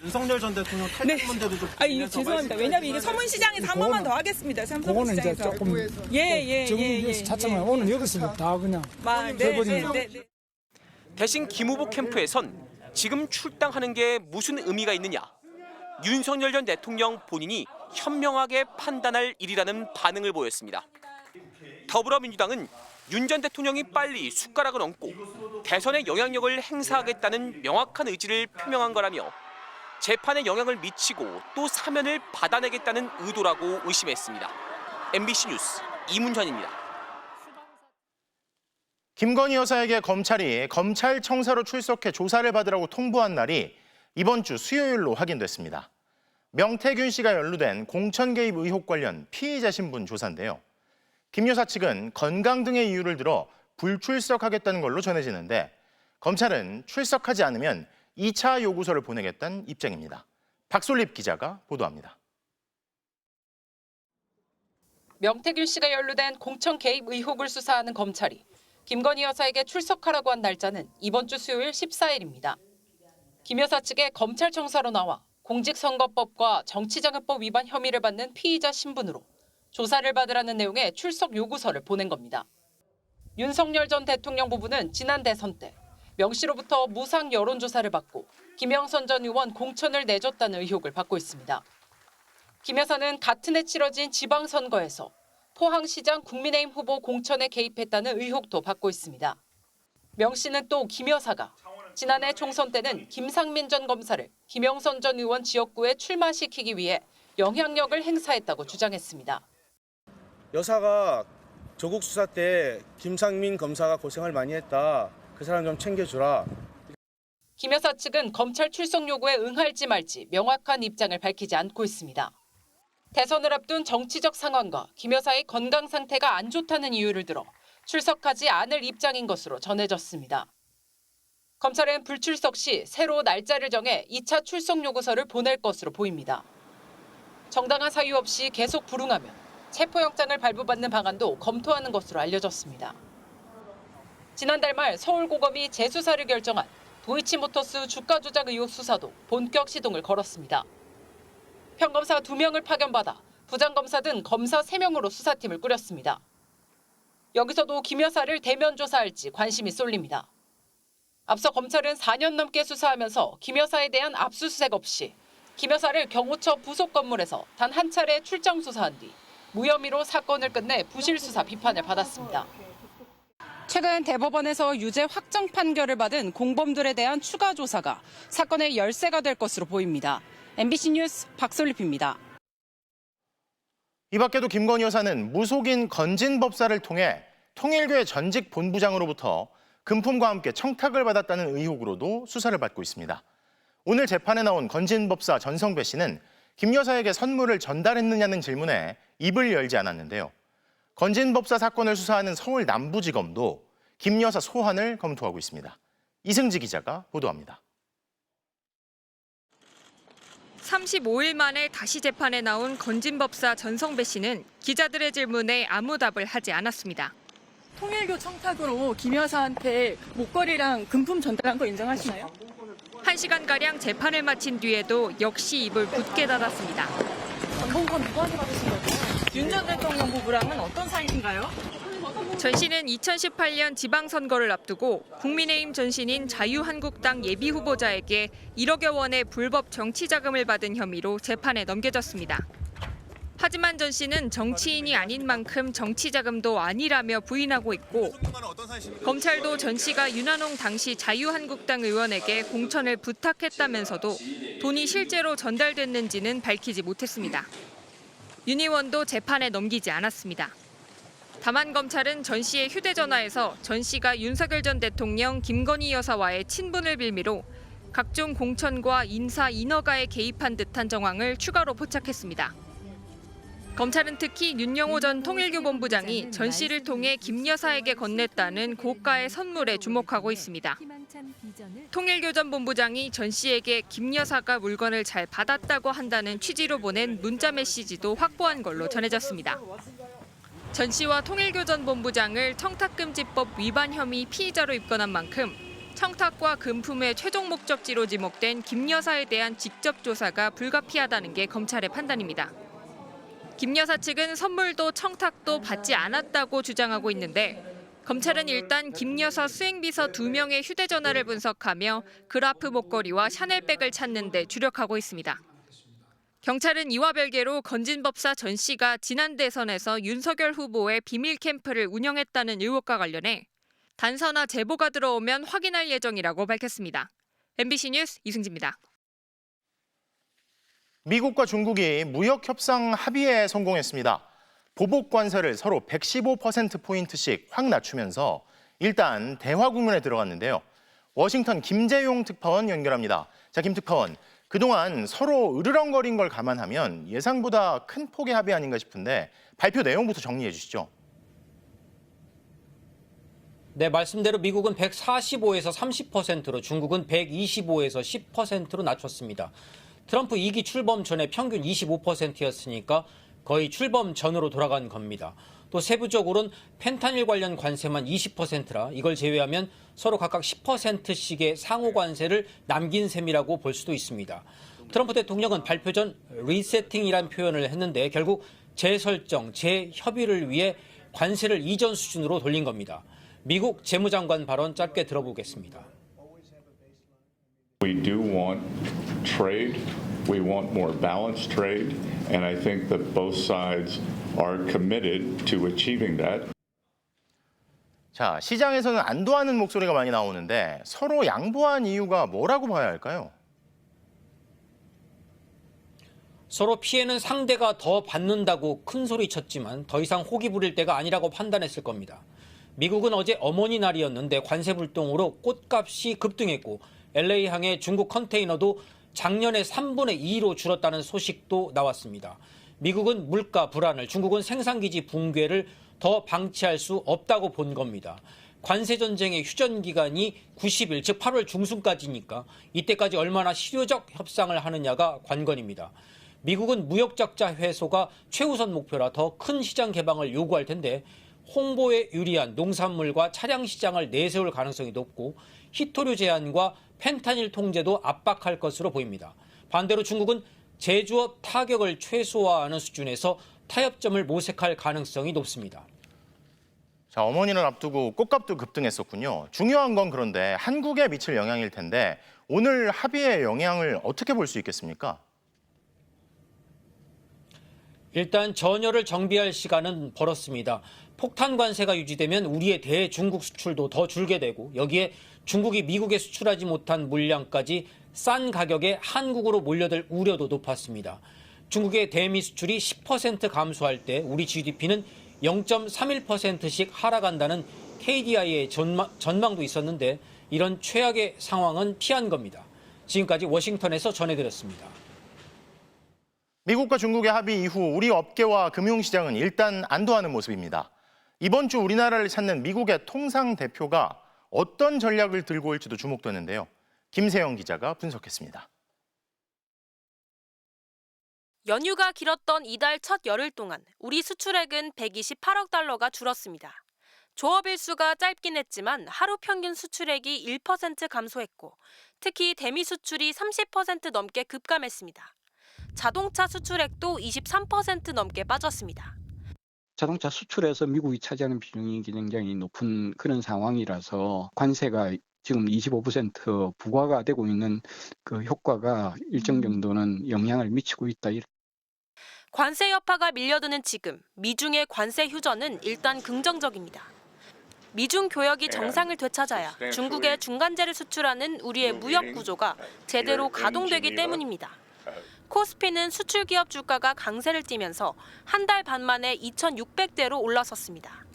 윤석열 전 대통령 탈퇴 문제도 좀 죄송합니다. 왜냐하면 이게 서문시장에서 한 번만 더 하겠습니다. 그거는 이제 조금 예. 차츰 오늘 여기서 다 그냥 해버리는. 대신 김 후보 캠프에선 지금 출당하는 게 무슨 의미가 있느냐. 윤석열 전 대통령 본인이 현명하게 판단할 일이라는 반응을 보였습니다. 더불어민주당은 윤 전 대통령이 빨리 숟가락을 얹고 대선의 영향력을 행사하겠다는 명확한 의지를 표명한 거라며 재판에 영향을 미치고 또 사면을 받아내겠다는 의도라고 의심했습니다. MBC 뉴스 이문현입니다. 김건희 여사에게 검찰이 검찰청사로 출석해 조사를 받으라고 통보한 날이 이번 주 수요일로 확인됐습니다. 명태균 씨가 연루된 공천 개입 의혹 관련 피의자 신분 조사인데요. 김 여사 측은 건강 등의 이유를 들어 불출석하겠다는 걸로 전해지는데 검찰은 출석하지 않으면 2차 요구서를 보내겠다는 입장입니다. 박솔립 기자가 보도합니다. 명태균 씨가 연루된 공천 개입 의혹을 수사하는 검찰이 김건희 여사에게 출석하라고 한 날짜는 이번 주 수요일 14일입니다. 김 여사 측에 검찰청사로 나와 공직선거법과 정치자금법 위반 혐의를 받는 피의자 신분으로 조사를 받으라는 내용의 출석 요구서를 보낸 겁니다. 윤석열 전 대통령 부부는 지난 대선 때 명 씨로부터 무상 여론조사를 받고 김영선 전 의원 공천을 내줬다는 의혹을 받고 있습니다. 김 여사는 같은 해 치러진 지방선거에서 포항시장 국민의힘 후보 공천에 개입했다는 의혹도 받고 있습니다. 명 씨는 또 김 여사가 지난해 총선 때는 김상민 전 검사를 김영선 전 의원 지역구에 출마시키기 위해 영향력을 행사했다고 주장했습니다. 여사가 조국 수사 때 김상민 검사가 고생을 많이 했다. 그 사람 좀 챙겨주라. 김 여사 측은 검찰 출석 요구에 응할지 말지 명확한 입장을 밝히지 않고 있습니다. 대선을 앞둔 정치적 상황과 김 여사의 건강 상태가 안 좋다는 이유를 들어 출석하지 않을 입장인 것으로 전해졌습니다. 검찰은 불출석 시 새로 날짜를 정해 2차 출석 요구서를 보낼 것으로 보입니다. 정당한 사유 없이 계속 불응하면 체포영장을 발부받는 방안도 검토하는 것으로 알려졌습니다. 지난달 말 서울고검이 재수사를 결정한 도이치모터스 주가 조작 의혹 수사도 본격 시동을 걸었습니다. 평검사 2명을 파견받아 부장검사 등 검사 3명으로 수사팀을 꾸렸습니다. 여기서도 김 여사를 대면 조사할지 관심이 쏠립니다. 앞서 검찰은 4년 넘게 수사하면서 김 여사에 대한 압수수색 없이 김 여사를 경호처 부속 건물에서 단 한 차례 출장 수사한 뒤 무혐의로 사건을 끝내 부실 수사 비판을 받았습니다. 최근 대법원에서 유죄 확정 판결을 받은 공범들에 대한 추가 조사가 사건의 열쇠가 될 것으로 보입니다. MBC 뉴스 박솔립입니다. 이 밖에도 김건희 여사는 무속인 건진법사를 통해 통일교회 전직 본부장으로부터 금품과 함께 청탁을 받았다는 의혹으로도 수사를 받고 있습니다. 오늘 재판에 나온 건진법사 전성배 씨는 김 여사에게 선물을 전달했느냐는 질문에 입을 열지 않았는데요. 건진법사 사건을 수사하는 서울 남부지검도 김 여사 소환을 검토하고 있습니다. 이승지 기자가 보도합니다. 35일 만에 다시 재판에 나온 건진법사 전성배 씨는 기자들의 질문에 아무 답을 하지 않았습니다. 통일교 청탁으로 김 여사한테 목걸이랑 금품 전달한 거 인정하시나요? 1시간가량 재판을 마친 뒤에도 역시 입을 굳게 닫았습니다. 건봉권 누구한테 받으신 거죠? 윤 전 대통령 부부랑은 어떤 사이인가요? 전 씨는 2018년 지방선거를 앞두고 국민의힘 전신인 자유한국당 예비후보자에게 1억여 원의 불법 정치자금을 받은 혐의로 재판에 넘겨졌습니다. 하지만 전 씨는 정치인이 아닌 만큼 정치자금도 아니라며 부인하고 있고 검찰도 전 씨가 윤한홍 당시 자유한국당 의원에게 공천을 부탁했다면서도 돈이 실제로 전달됐는지는 밝히지 못했습니다. 윤 의원도 재판에 넘기지 않았습니다. 다만 검찰은 전 씨의 휴대전화에서 전 씨가 윤석열 전 대통령 김건희 여사와의 친분을 빌미로 각종 공천과 인사 인허가에 개입한 듯한 정황을 추가로 포착했습니다. 검찰은 특히 윤영호 전 통일교 본부장이 전 씨를 통해 김 여사에게 건넸다는 고가의 선물에 주목하고 있습니다. 통일교 전 본부장이 전 씨에게 김 여사가 물건을 잘 받았다고 한다는 취지로 보낸 문자 메시지도 확보한 걸로 전해졌습니다. 전 씨와 통일교 전 본부장을 청탁금지법 위반 혐의 피의자로 입건한 만큼 청탁과 금품의 최종 목적지로 지목된 김 여사에 대한 직접 조사가 불가피하다는 게 검찰의 판단입니다. 김 여사 측은 선물도 청탁도 받지 않았다고 주장하고 있는데 검찰은 일단 김 여사 수행비서 2명의 휴대전화를 분석하며 그라프 목걸이와 샤넬백을 찾는 데 주력하고 있습니다. 경찰은 이와 별개로 건진법사 전 씨가 지난 대선에서 윤석열 후보의 비밀 캠프를 운영했다는 의혹과 관련해 단서나 제보가 들어오면 확인할 예정이라고 밝혔습니다. MBC 뉴스 이승지입니다. 미국과 중국이 무역 협상 합의에 성공했습니다. 보복 관세를 서로 115%포인트씩 확 낮추면서 일단 대화 국면에 들어갔는데요. 워싱턴 김재용 특파원 연결합니다. 자, 김 특파원. 그동안 서로 으르렁거린 걸 감안하면 예상보다 큰 폭의 합의 아닌가 싶은데 발표 내용부터 정리해 주시죠. 네, 말씀대로 미국은 145에서 30%로 중국은 125에서 10%로 낮췄습니다. 트럼프 2기 출범 전에 평균 25%였으니까 거의 출범 전으로 돌아간 겁니다. 또 세부적으로는 펜타닐 관련 관세만 20%라 이걸 제외하면 서로 각각 10%씩의 상호 관세를 남긴 셈이라고 볼 수도 있습니다. 트럼프 대통령은 발표 전 리세팅이란 표현을 했는데 결국 재설정, 재협의를 위해 관세를 이전 수준으로 돌린 겁니다. 미국 재무장관 발언 짧게 들어보겠습니다. We do want trade. We want more balanced trade, and I think that both sides are committed to achieving that. 자, 시장에서는 안도하는 목소리가 많이 나오는데 서로 양보한 이유가 뭐라고 봐야 할까요? 서로 피해는 상대가 더 받는다고 큰 소리 쳤지만 더 이상 호기 부릴 때가 아니라고 판단했을 겁니다. 미국은 어제 어머니 날이었는데 관세 불똥으로 꽃값이 급등했고 LA항의 중국 컨테이너도 작년에 3분의 2로 줄었다는 소식도 나왔습니다. 미국은 물가 불안을, 중국은 생산기지 붕괴를 더 방치할 수 없다고 본 겁니다. 관세 전쟁의 휴전 기간이 90일, 즉 8월 중순까지니까 이때까지 얼마나 실효적 협상을 하느냐가 관건입니다. 미국은 무역 적자 해소가 최우선 목표라 더 큰 시장 개방을 요구할 텐데 홍보에 유리한 농산물과 차량 시장을 내세울 가능성이 높고 히토류 제한과 펜타닐 통제도 압박할 것으로 보입니다. 반대로 중국은 제조업 타격을 최소화하는 수준에서 타협점을 모색할 가능성이 높습니다. 자, 어머니를 앞두고 꽃값도 급등했었군요. 중요한 건 그런데 한국에 미칠 영향일 텐데 오늘 합의의 영향을 어떻게 볼 수 있겠습니까? 일단 전열을 정비할 시간은 벌었습니다. 폭탄 관세가 유지되면 우리의 대중국 수출도 더 줄게 되고 여기에 중국이 미국에 수출하지 못한 물량까지 싼 가격에 한국으로 몰려들 우려도 높았습니다. 중국의 대미 수출이 10% 감소할 때 우리 GDP는 0.31%씩 하락한다는 KDI의 전망도 있었는데 이런 최악의 상황은 피한 겁니다. 지금까지 워싱턴에서 전해드렸습니다. 미국과 중국의 합의 이후 우리 업계와 금융시장은 일단 안도하는 모습입니다. 이번 주 우리나라를 찾는 미국의 통상 대표가 어떤 전략을 들고 올지도 주목되는데요. 김세영 기자가 분석했습니다. 연휴가 길었던 이달 첫 열흘 동안 우리 수출액은 128억 달러가 줄었습니다. 조업일 수가 짧긴 했지만 하루 평균 수출액이 1% 감소했고 특히 대미 수출이 30% 넘게 급감했습니다. 자동차 수출액도 23% 넘게 빠졌습니다. 자동차 수출에서 미국이 차지하는 비중이 굉장히 높은 그런 상황이라서 관세가 지금 25% 부과가 되고 있는 그 효과가 일정 정도는 영향을 미치고 있다. 관세 여파가 밀려드는 지금 미중의 관세 휴전은 일단 긍정적입니다. 미중 교역이 정상을 되찾아야 중국에 중간재를 수출하는 우리의 무역 구조가 제대로 가동되기 때문입니다. 코스피는 수출 기업 주가가 강세를 띠면서 한 달 반 만에 2,600대로 올라섰습니다.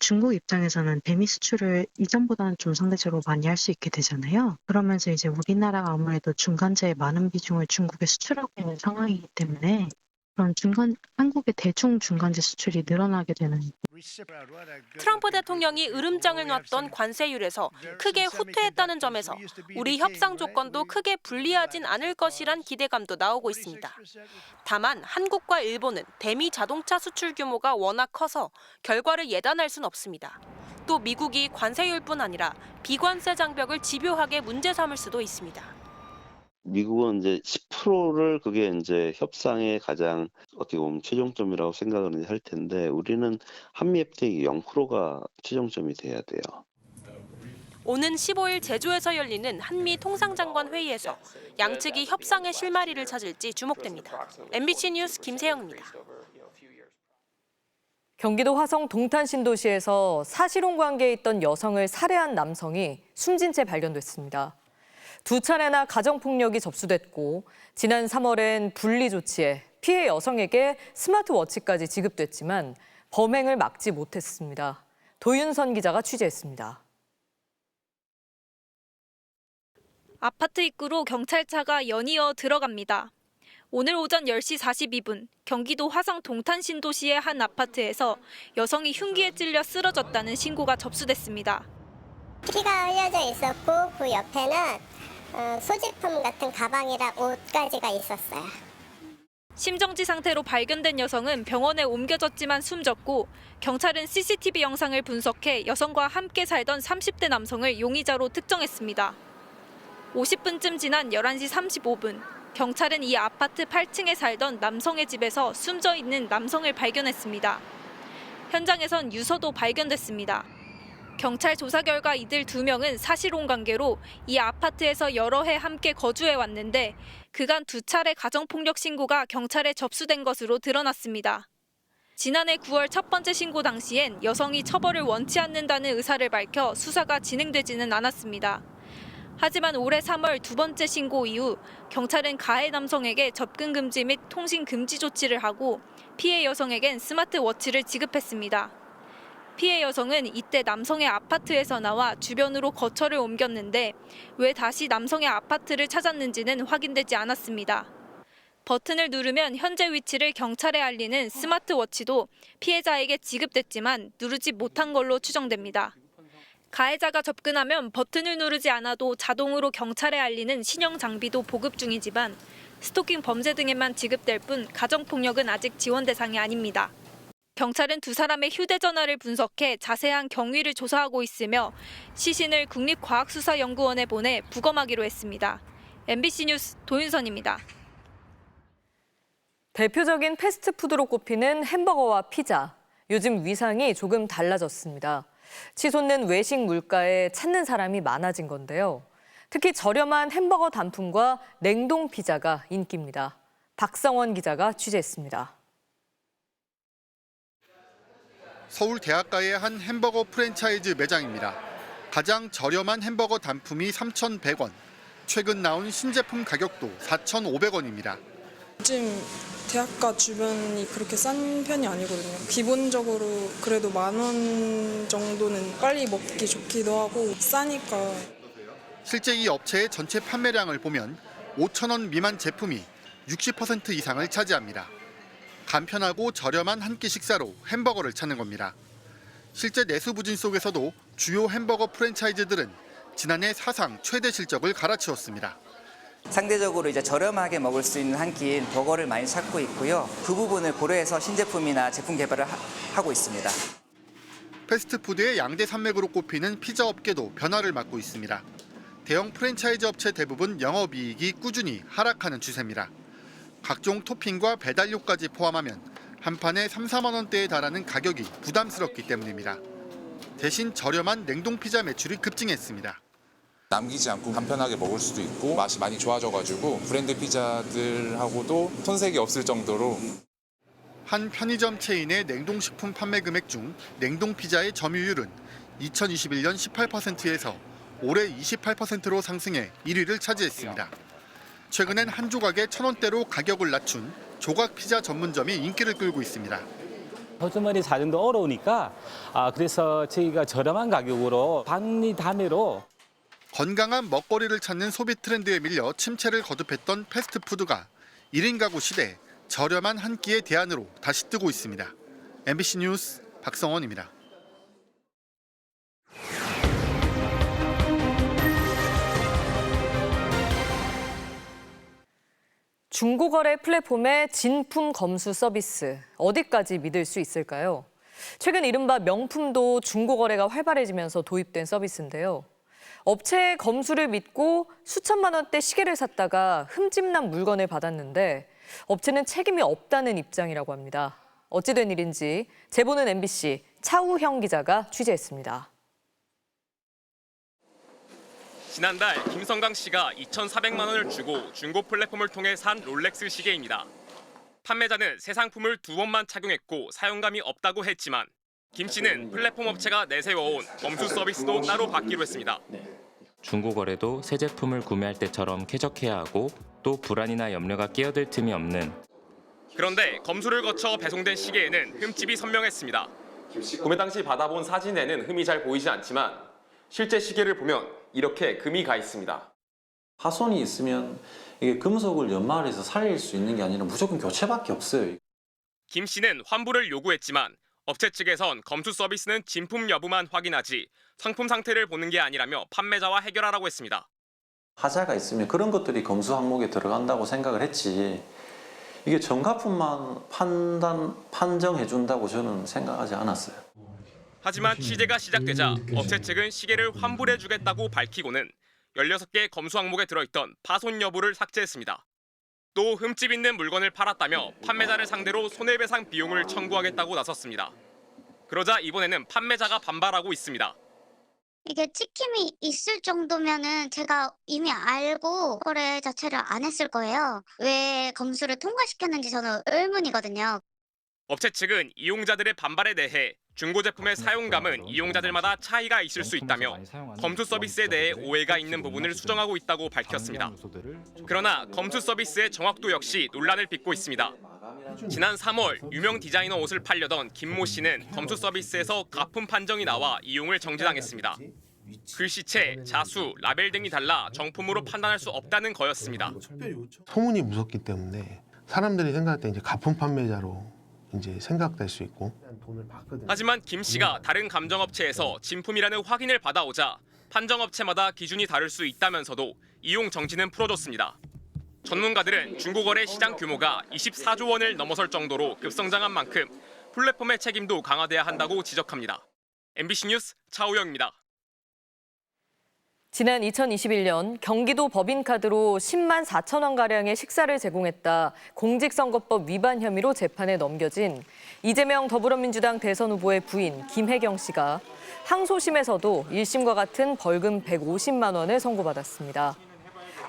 중국 입장에서는 대미 수출을 이전보다는 좀 상대적으로 많이 할 수 있게 되잖아요. 그러면서 이제 우리나라가 아무래도 중간재의 많은 비중을 중국에 수출하고 있는 상황이기 때문에 그런 한국의 대충 중간재 수출이 늘어나게 되는. 트럼프 대통령이 으름장을 놨던 관세율에서 크게 후퇴했다는 점에서 우리 협상 조건도 크게 불리하진 않을 것이란 기대감도 나오고 있습니다. 다만 한국과 일본은 대미 자동차 수출 규모가 워낙 커서 결과를 예단할 순 없습니다. 또 미국이 관세율뿐 아니라 비관세 장벽을 집요하게 문제 삼을 수도 있습니다. 미국은 이제 10%를 그게 이제 협상의 가장 어떻게 보면 최종점이라고 생각을 할 텐데 우리는 한미 FTA가 0%가 최종점이 돼야 돼요. 오는 15일 제주에서 열리는 한미 통상장관 회의에서 양측이 협상의 실마리를 찾을지 주목됩니다. MBC 뉴스 김세영입니다. 경기도 화성 동탄 신도시에서 사실혼 관계에 있던 여성을 살해한 남성이 숨진 채 발견됐습니다. 2차례나 가정폭력이 접수됐고 지난 3월엔 분리 조치에 피해 여성에게 스마트워치까지 지급됐지만 범행을 막지 못했습니다. 도윤선 기자가 취재했습니다. 아파트 입구로 경찰차가 연이어 들어갑니다. 오늘 오전 10시 42분 경기도 화성 동탄 신도시의 한 아파트에서 여성이 흉기에 찔려 쓰러졌다는 신고가 접수됐습니다. 피가 흘려져 있었고 그 옆에는 소지품 같은 가방이랑 옷까지가 있었어요. 심정지 상태로 발견된 여성은 병원에 옮겨졌지만 숨졌고 경찰은 CCTV 영상을 분석해 여성과 함께 살던 30대 남성을 용의자로 특정했습니다. 50분쯤 지난 11시 35분 경찰은 이 아파트 8층에 살던 남성의 집에서 숨져 있는 남성을 발견했습니다. 현장에선 유서도 발견됐습니다. 경찰 조사 결과 이들 2명은 사실혼 관계로 이 아파트에서 여러 해 함께 거주해 왔는데 그간 2차례 가정폭력 신고가 경찰에 접수된 것으로 드러났습니다. 지난해 9월 첫 번째 신고 당시엔 여성이 처벌을 원치 않는다는 의사를 밝혀 수사가 진행되지는 않았습니다. 하지만 올해 3월 두 번째 신고 이후 경찰은 가해 남성에게 접근 금지 및 통신 금지 조치를 하고 피해 여성에겐 스마트워치를 지급했습니다. 피해 여성은 이때 남성의 아파트에서 나와 주변으로 거처를 옮겼는데 왜 다시 남성의 아파트를 찾았는지는 확인되지 않았습니다. 버튼을 누르면 현재 위치를 경찰에 알리는 스마트워치도 피해자에게 지급됐지만 누르지 못한 걸로 추정됩니다. 가해자가 접근하면 버튼을 누르지 않아도 자동으로 경찰에 알리는 신형 장비도 보급 중이지만 스토킹 범죄 등에만 지급될 뿐 가정폭력은 아직 지원 대상이 아닙니다. 경찰은 두 사람의 휴대전화를 분석해 자세한 경위를 조사하고 있으며 시신을 국립과학수사연구원에 보내 부검하기로 했습니다. MBC 뉴스 도윤선입니다. 대표적인 패스트푸드로 꼽히는 햄버거와 피자. 요즘 위상이 조금 달라졌습니다. 치솟는 외식 물가에 찾는 사람이 많아진 건데요. 특히 저렴한 햄버거 단품과 냉동 피자가 인기입니다. 박성원 기자가 취재했습니다. 서울 대학가의 한 햄버거 프랜차이즈 매장입니다. 가장 저렴한 햄버거 단품이 3,100원, 최근 나온 신제품 가격도 4,500원입니다. 요즘 대학가 주변이 그렇게 싼 편이 아니거든요. 기본적으로 그래도 10,000원 정도는 빨리 먹기 좋기도 하고 싸니까. 실제 이 업체의 전체 판매량을 보면 5,000원 미만 제품이 60% 이상을 차지합니다. 간편하고 저렴한 한 끼 식사로 햄버거를 찾는 겁니다. 실제 내수 부진 속에서도 주요 햄버거 프랜차이즈들은 지난해 사상 최대 실적을 갈아치웠습니다. 상대적으로 이제 저렴하게 먹을 수 있는 한 끼인 버거를 많이 찾고 있고요. 그 부분을 고려해서 신제품이나 제품 개발을 하고 있습니다. 패스트푸드의 양대 산맥으로 꼽히는 피자 업계도 변화를 맞고 있습니다. 대형 프랜차이즈 업체 대부분 영업이익이 꾸준히 하락하는 추세입니다. 각종 토핑과 배달료까지 포함하면 한 판에 3, 4만 원대에 달하는 가격이 부담스럽기 때문입니다. 대신 저렴한 냉동 피자 매출이 급증했습니다. 남기지 않고 간편하게 먹을 수도 있고 맛이 많이 좋아져가지고 브랜드 피자들하고도 손색이 없을 정도로. 한 편의점 체인의 냉동식품 판매 금액 중 냉동 피자의 점유율은 2021년 18%에서 올해 28%로 상승해 1위를 차지했습니다. 최근엔 한 조각에 1,000원대로 가격을 낮춘 조각 피자 전문점이 인기를 끌고 있습니다. 호주머니 사정도 어려우니까 그래서 저희가 저렴한 가격으로 반리 단위로 건강한 먹거리를 찾는 소비 트렌드에 밀려 침체를 거듭했던 패스트푸드가 1인 가구 시대 저렴한 한 끼의 대안으로 다시 뜨고 있습니다. MBC 뉴스 박성원입니다. 중고거래 플랫폼의 진품 검수 서비스, 어디까지 믿을 수 있을까요? 최근 이른바 명품도 중고거래가 활발해지면서 도입된 서비스인데요. 업체의 검수를 믿고 수천만 원대 시계를 샀다가 흠집난 물건을 받았는데 업체는 책임이 없다는 입장이라고 합니다. 어찌된 일인지 제보는 MBC 차우형 기자가 취재했습니다. 지난달 김성강 씨가 2,400만 원을 주고 중고 플랫폼을 통해 산 롤렉스 시계입니다. 판매자는 새 상품을 2번만 착용했고 사용감이 없다고 했지만 김 씨는 플랫폼 업체가 내세워온 검수 서비스도 따로 받기로 했습니다. 중고거래도 새 제품을 구매할 때처럼 쾌적해야 하고 또 불안이나 염려가 끼어들 틈이 없는. 그런데 검수를 거쳐 배송된 시계에는 흠집이 선명했습니다. 구매 당시 받아본 사진에는 흠이 잘 보이지 않지만 실제 시계를 보면 이렇게 금이 가 있습니다. 파손이 있으면 이게 금속을 연마해서 살릴 수 있는 게 아니라 무조건 교체밖에 없어요. 김 씨는 환불을 요구했지만 업체 측에선 검수 서비스는 진품 여부만 확인하지 상품 상태를 보는 게 아니라며 판매자와 해결하라고 했습니다. 하자가 있으면 그런 것들이 검수 항목에 들어간다고 생각을 했지 이게 정가품만 판정해준다고 저는 생각하지 않았어요. 하지만 취재가 시작되자 업체 측은 시계를 환불해주겠다고 밝히고는 16개 검수 항목에 들어있던 파손 여부를 삭제했습니다. 또 흠집 있는 물건을 팔았다며 판매자를 상대로 손해배상 비용을 청구하겠다고 나섰습니다. 그러자 이번에는 판매자가 반발하고 있습니다. 이게 찍힘이 있을 정도면은 제가 이미 알고 거래 자체를 안 했을 거예요. 왜 검수를 통과시켰는지 저는 의문이거든요. 업체 측은 이용자들의 반발에 대해 중고 제품의 사용감은 이용자들마다 차이가 있을 수 있다며 검수 서비스에 대해 오해가 있는 부분을 수정하고 있다고 밝혔습니다. 그러나 검수 서비스의 정확도 역시 논란을 빚고 있습니다. 지난 3월 유명 디자이너 옷을 팔려던 김모 씨는 검수 서비스에서 가품 판정이 나와 이용을 정지당했습니다. 글씨체, 자수, 라벨 등이 달라 정품으로 판단할 수 없다는 거였습니다. 소문이 무섭기 때문에 사람들이 생각할 때 이제 가품 판매자로 이제 생각될 수 있고. 하지만 김 씨가 다른 감정업체에서 진품이라는 확인을 받아오자 판정업체마다 기준이 다를 수 있다면서도 이용 정지는 풀어줬습니다. 전문가들은 중고거래 시장 규모가 24조 원을 넘어설 정도로 급성장한 만큼 플랫폼의 책임도 강화돼야 한다고 지적합니다. MBC 뉴스 차우영입니다. 지난 2021년 경기도 법인카드로 10만 4천 원가량의 식사를 제공했다 공직선거법 위반 혐의로 재판에 넘겨진 이재명 더불어민주당 대선 후보의 부인 김혜경 씨가 항소심에서도 1심과 같은 벌금 150만 원을 선고받았습니다.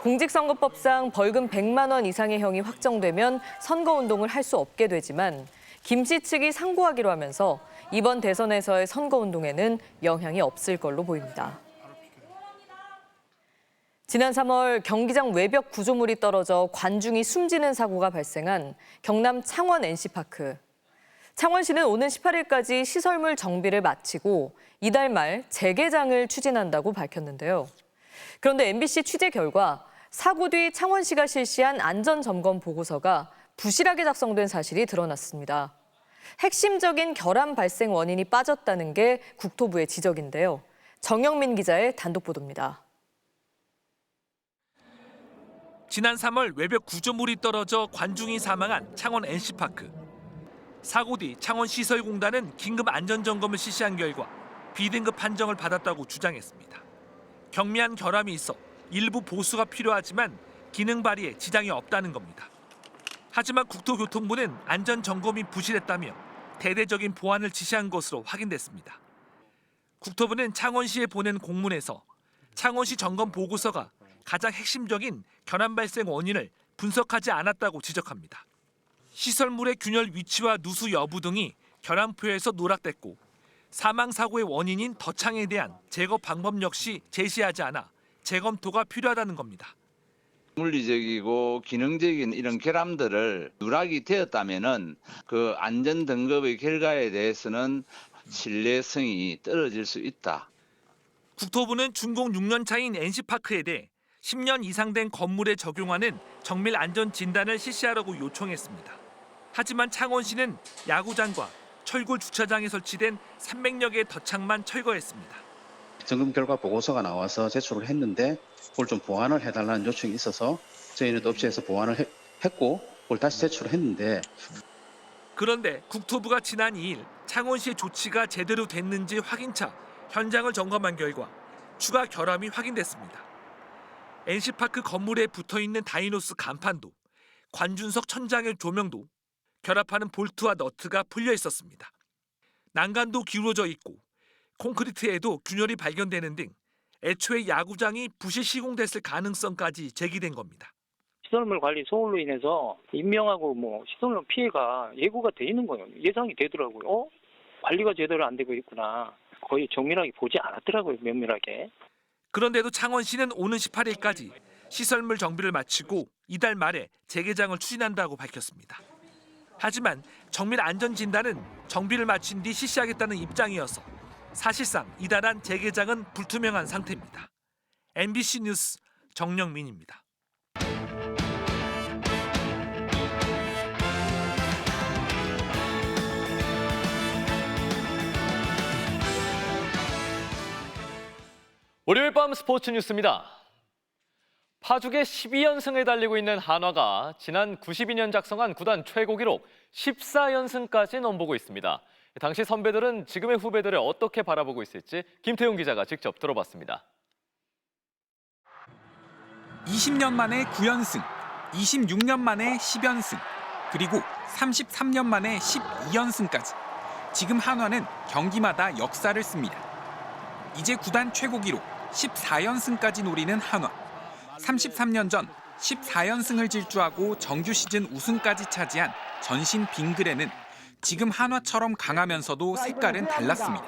공직선거법상 벌금 100만 원 이상의 형이 확정되면 선거운동을 할 수 없게 되지만 김 씨 측이 상고하기로 하면서 이번 대선에서의 선거운동에는 영향이 없을 걸로 보입니다. 지난 3월 경기장 외벽 구조물이 떨어져 관중이 숨지는 사고가 발생한 경남 창원 NC파크. 창원시는 오는 18일까지 시설물 정비를 마치고 이달 말 재개장을 추진한다고 밝혔는데요. 그런데 MBC 취재 결과 사고 뒤 창원시가 실시한 안전점검 보고서가 부실하게 작성된 사실이 드러났습니다. 핵심적인 결함 발생 원인이 빠졌다는 게 국토부의 지적인데요. 정영민 기자의 단독 보도입니다. 지난 3월 외벽 구조물이 떨어져 관중이 사망한 창원 NC파크. 사고 뒤 창원시설공단은 긴급 안전점검을 실시한 결과 B등급 판정을 받았다고 주장했습니다. 경미한 결함이 있어 일부 보수가 필요하지만 기능 발휘에 지장이 없다는 겁니다. 하지만 국토교통부는 안전점검이 부실했다며 대대적인 보완을 지시한 것으로 확인됐습니다. 국토부는 창원시에 보낸 공문에서 창원시 점검 보고서가 가장 핵심적인 결함 발생 원인을 분석하지 않았다고 지적합니다. 시설물의 균열 위치와 누수 여부 등이 결함표에서 누락됐고 사망 사고의 원인인 덧창에 대한 제거 방법 역시 제시하지 않아 재검토가 필요하다는 겁니다. 물리적이고 기능적인 이런 결함들을 누락이 되었다면은 그 안전 등급의 결과에 대해서는 신뢰성이 떨어질 수 있다. 국토부는 준공 6년 차인 NC파크에 대해 10년 이상 된 건물에 적용하는 정밀 안전 진단을 실시하라고 요청했습니다. 하지만 창원시는 야구장과 철골 주차장에 설치된 300여 개의 덧창만 철거했습니다. 점검 결과 보고서가 나와서 제출을 했는데 그걸 좀 보완을 해달라는 요청이 있어서 저희는 또 업체에서 보완을 했고 그걸 다시 제출을 했는데 그런데 국토부가 지난 2일 창원시의 조치가 제대로 됐는지 확인차 현장을 점검한 결과 추가 결함이 확인됐습니다. NC파크 건물에 붙어있는 다이노스 간판도 관준석 천장의 조명도 결합하는 볼트와 너트가 풀려 있었습니다. 난간도 기울어져 있고 콘크리트에도 균열이 발견되는 등 애초에 야구장이 부실 시공됐을 가능성까지 제기된 겁니다. 시설물 관리 소홀로 인해서 인명하고 시설물 피해가 예고가 돼 있는 거예요. 예상이 되더라고요. 관리가 제대로 안 되고 있구나. 거의 정밀하게 보지 않았더라고요. 면밀하게. 그런데도 창원시는 오는 18일까지 시설물 정비를 마치고 이달 말에 재개장을 추진한다고 밝혔습니다. 하지만 정밀 안전 진단은 정비를 마친 뒤 실시하겠다는 입장이어서 사실상 이달한 재개장은 불투명한 상태입니다. MBC 뉴스 정영민입니다. 월요일 밤 스포츠 뉴스입니다. 파죽의 12연승을 달리고 있는 한화가 지난 92년 작성한 구단 최고 기록 14연승까지 넘보고 있습니다. 당시 선배들은 지금의 후배들을 어떻게 바라보고 있을지 김태용 기자가 직접 들어봤습니다. 20년 만에 9연승, 26년 만에 10연승, 그리고 33년 만에 12연승까지. 지금 한화는 경기마다 역사를 씁니다. 이제 구단 최고 기록 14연승까지 노리는 한화. 33년 전 14연승을 질주하고 정규 시즌 우승까지 차지한 전신 빙그레는 지금 한화처럼 강하면서도 색깔은 달랐습니다.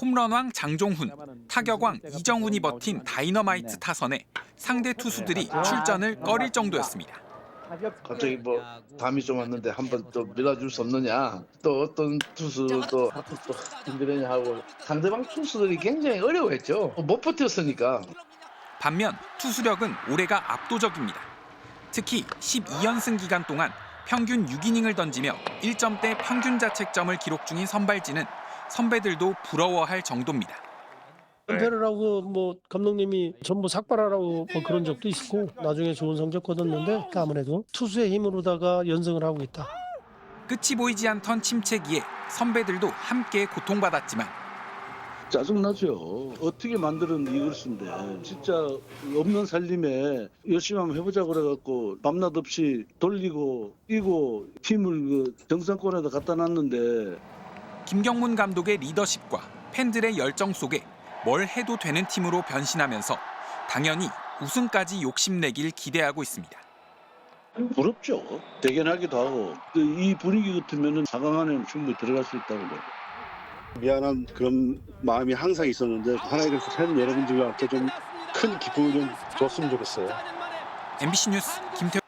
홈런왕 장종훈, 타격왕 이정훈이 버틴 다이너마이트 타선에 상대 투수들이 출전을 꺼릴 정도였습니다. 갑자기 뭐 감이 좀 왔는데 한번 또 밀어줄 수 없느냐, 또 어떤 투수도 또 힘들느냐 하고 상대방 투수들이 굉장히 어려워했죠. 못 버텼으니까. 반면 투수력은 올해가 압도적입니다. 특히 12연승 기간 동안 평균 6이닝을 던지며 1점대 평균 자책점을 기록 중인 선발진은 선배들도 부러워할 정도입니다. 은퇴를 하고 뭐 감독님이 전부 삭발하라고 뭐 그런 적도 있고 나중에 좋은 성적 거뒀는데 아무래도 투수의 힘으로다가 연승을 하고 있다. 끝이 보이지 않던 침체기에 선배들도 함께 고통받았지만 짜증나죠. 어떻게 만드는 이글스인데 진짜 없는 살림에 열심히 한번 해보자 그래갖고 밤낮 없이 돌리고 뛰고 팀을 그 정상권에다 갖다 놨는데 김경문 감독의 리더십과 팬들의 열정 속에 뭘 해도 되는 팀으로 변신하면서 당연히 우승까지 욕심내길 기대하고 있습니다. 부럽죠. 대견하기도 하고 이 분위기 같으면 4강 안에는 충분히 들어갈 수 있다고 봐요. 미안한 그런 마음이 항상 있었는데 하나이글스 팬 여러분들과 함께 좀 큰 기쁨을 좀 줬으면 좋겠어요. MBC 뉴스 김태우.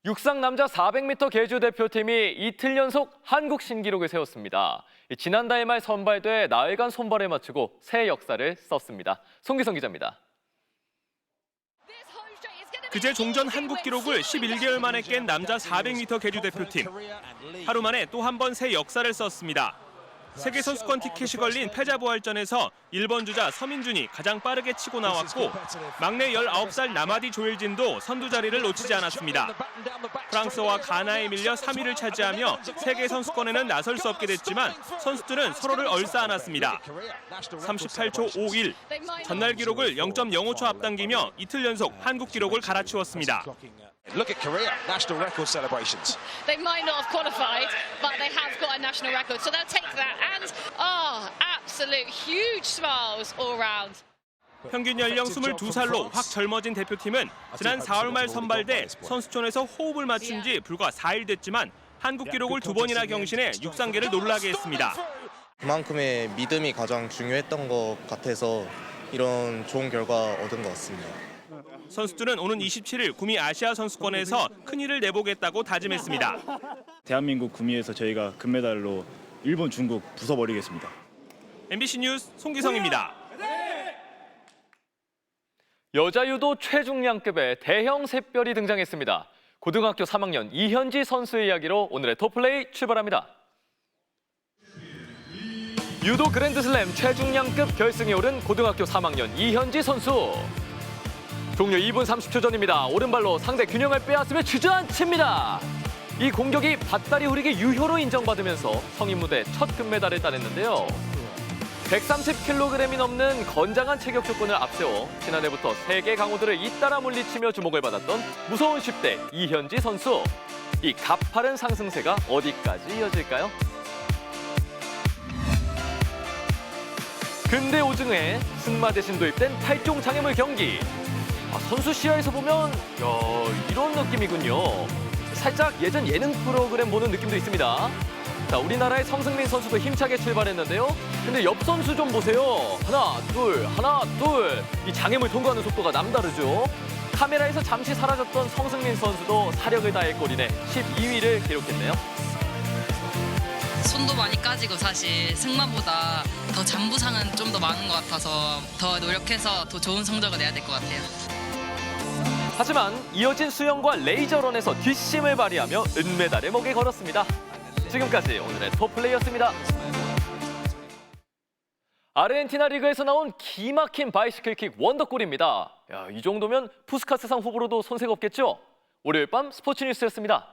육상 남자 400m 계주 대표팀이 이틀 연속 한국 신기록을 세웠습니다. 지난달 말 선발돼 나흘간 손발에 맞추고 새 역사를 썼습니다. 송기성 기자입니다. 그제 종전 한국 기록을 11개월 만에 깬 남자 400m 계주 대표팀. 하루 만에 또 한 번 새 역사를 썼습니다. 세계선수권 티켓이 걸린 패자부활전에서 일본 주자 서민준이 가장 빠르게 치고 나왔고 막내 19살 나마디 조일진도 선두 자리를 놓치지 않았습니다. 프랑스와 가나에 밀려 3위를 차지하며 세계선수권에는 나설 수 없게 됐지만 선수들은 서로를 얼싸안았습니다. 38초 51, 전날 기록을 0.05초 앞당기며 이틀 연속 한국 기록을 갈아치웠습니다. Look at Korea, national record celebrations. They might not have qualified, but they have got a national record, so they'll take that. And, absolute huge smiles all round. 평균 연령 22살로 확 젊어진 대표팀은 지난 4월 말 선발돼 선수촌에서 호흡을 맞춘 지 불과 4일 됐지만 한국 기록을 2번이나 경신해 육상계를 놀라게 했습니다. 그만큼의 믿음이 가장 중요했던 것 같아서 이런 좋은 결과 얻은 것 같습니다. 선수들은 오는 27일 구미 아시아 선수권에서 큰일을 내보겠다고 다짐했습니다. 대한민국 구미에서 저희가 금메달로 일본, 중국 부숴버리겠습니다. MBC 뉴스 송기성입니다. 여자 유도 최중량급의 대형 샛별이 등장했습니다. 고등학교 3학년 이현지 선수의 이야기로 오늘의 톱플레이 출발합니다. 유도 그랜드슬램 최중량급 결승에 오른 고등학교 3학년 이현지 선수. 종료 2분 30초 전입니다. 오른발로 상대 균형을 빼앗으며 주저앉힙니다. 이 공격이 밧다리 후리기 유효로 인정받으면서 성인 무대 첫 금메달을 따냈는데요. 130kg이 넘는 건장한 체격 조건을 앞세워 지난해부터 세계 강호들을 잇따라 물리치며 주목을 받았던 무서운 10대 이현지 선수. 이 가파른 상승세가 어디까지 이어질까요? 근대 오징어에 승마 대신 도입된 8종 장애물 경기. 선수 시야에서 보면 이런 느낌이군요. 살짝 예전 예능 프로그램 보는 느낌도 있습니다. 자, 우리나라의 성승민 선수도 힘차게 출발했는데요. 근데 옆 선수 좀 보세요. 하나, 둘. 이 장애물 통과하는 속도가 남다르죠. 카메라에서 잠시 사라졌던 성승민 선수도 사력을 다해 골인해 12위를 기록했네요. 손도 많이 까지고 사실 승마보다 더 잔부상은 좀 더 많은 것 같아서 더 노력해서 더 좋은 성적을 내야 될 것 같아요. 하지만 이어진 수영과 레이저런에서 뒷심을 발휘하며 은메달의 목에 걸었습니다. 지금까지 오늘의 톱플레이였습니다. 아르헨티나 리그에서 나온 기막힌 바이시클킥 원더골입니다. 이 정도면 푸스카스상 후보로도 손색 없겠죠? 월요일 밤 스포츠 뉴스였습니다.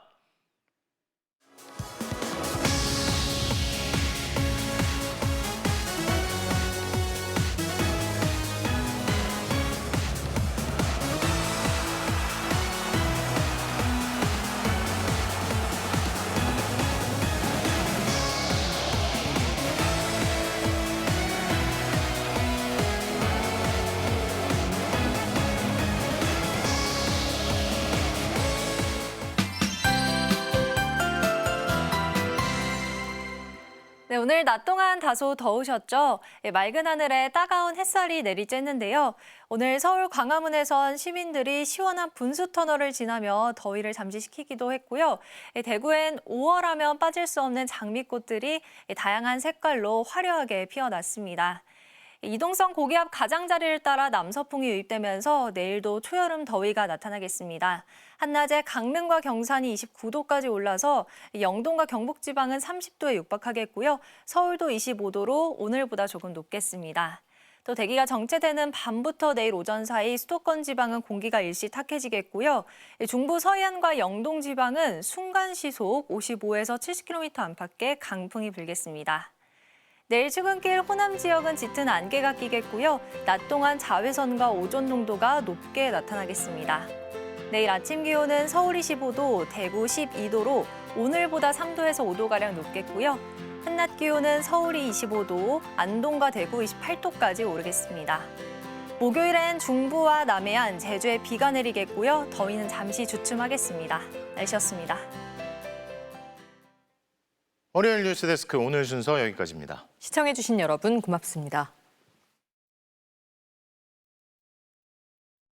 네, 오늘 낮 동안 다소 더우셨죠? 맑은 하늘에 따가운 햇살이 내리쬐는데요. 오늘 서울 광화문에선 시민들이 시원한 분수터널을 지나며 더위를 잠시시키기도 했고요. 대구엔 5월하면 빠질 수 없는 장미꽃들이 다양한 색깔로 화려하게 피어났습니다. 이동성 고기압 가장자리를 따라 남서풍이 유입되면서 내일도 초여름 더위가 나타나겠습니다. 한낮에 강릉과 경산이 29도까지 올라서 영동과 경북지방은 30도에 육박하겠고요. 서울도 25도로 오늘보다 조금 높겠습니다. 또 대기가 정체되는 밤부터 내일 오전 사이 수도권 지방은 공기가 일시 탁해지겠고요. 중부 서해안과 영동 지방은 순간 시속 55에서 70km 안팎의 강풍이 불겠습니다. 내일 출근길 호남 지역은 짙은 안개가 끼겠고요. 낮 동안 자외선과 오존 농도가 높게 나타나겠습니다. 내일 아침 기온은 서울 25도, 대구 12도로 오늘보다 3도에서 5도가량 높겠고요. 한낮 기온은 서울이 25도, 안동과 대구 28도까지 오르겠습니다. 목요일엔 중부와 남해안, 제주에 비가 내리겠고요. 더위는 잠시 주춤하겠습니다. 날씨였습니다. 월요일 뉴스데스크 오늘 순서 여기까지입니다. 시청해주신 여러분 고맙습니다.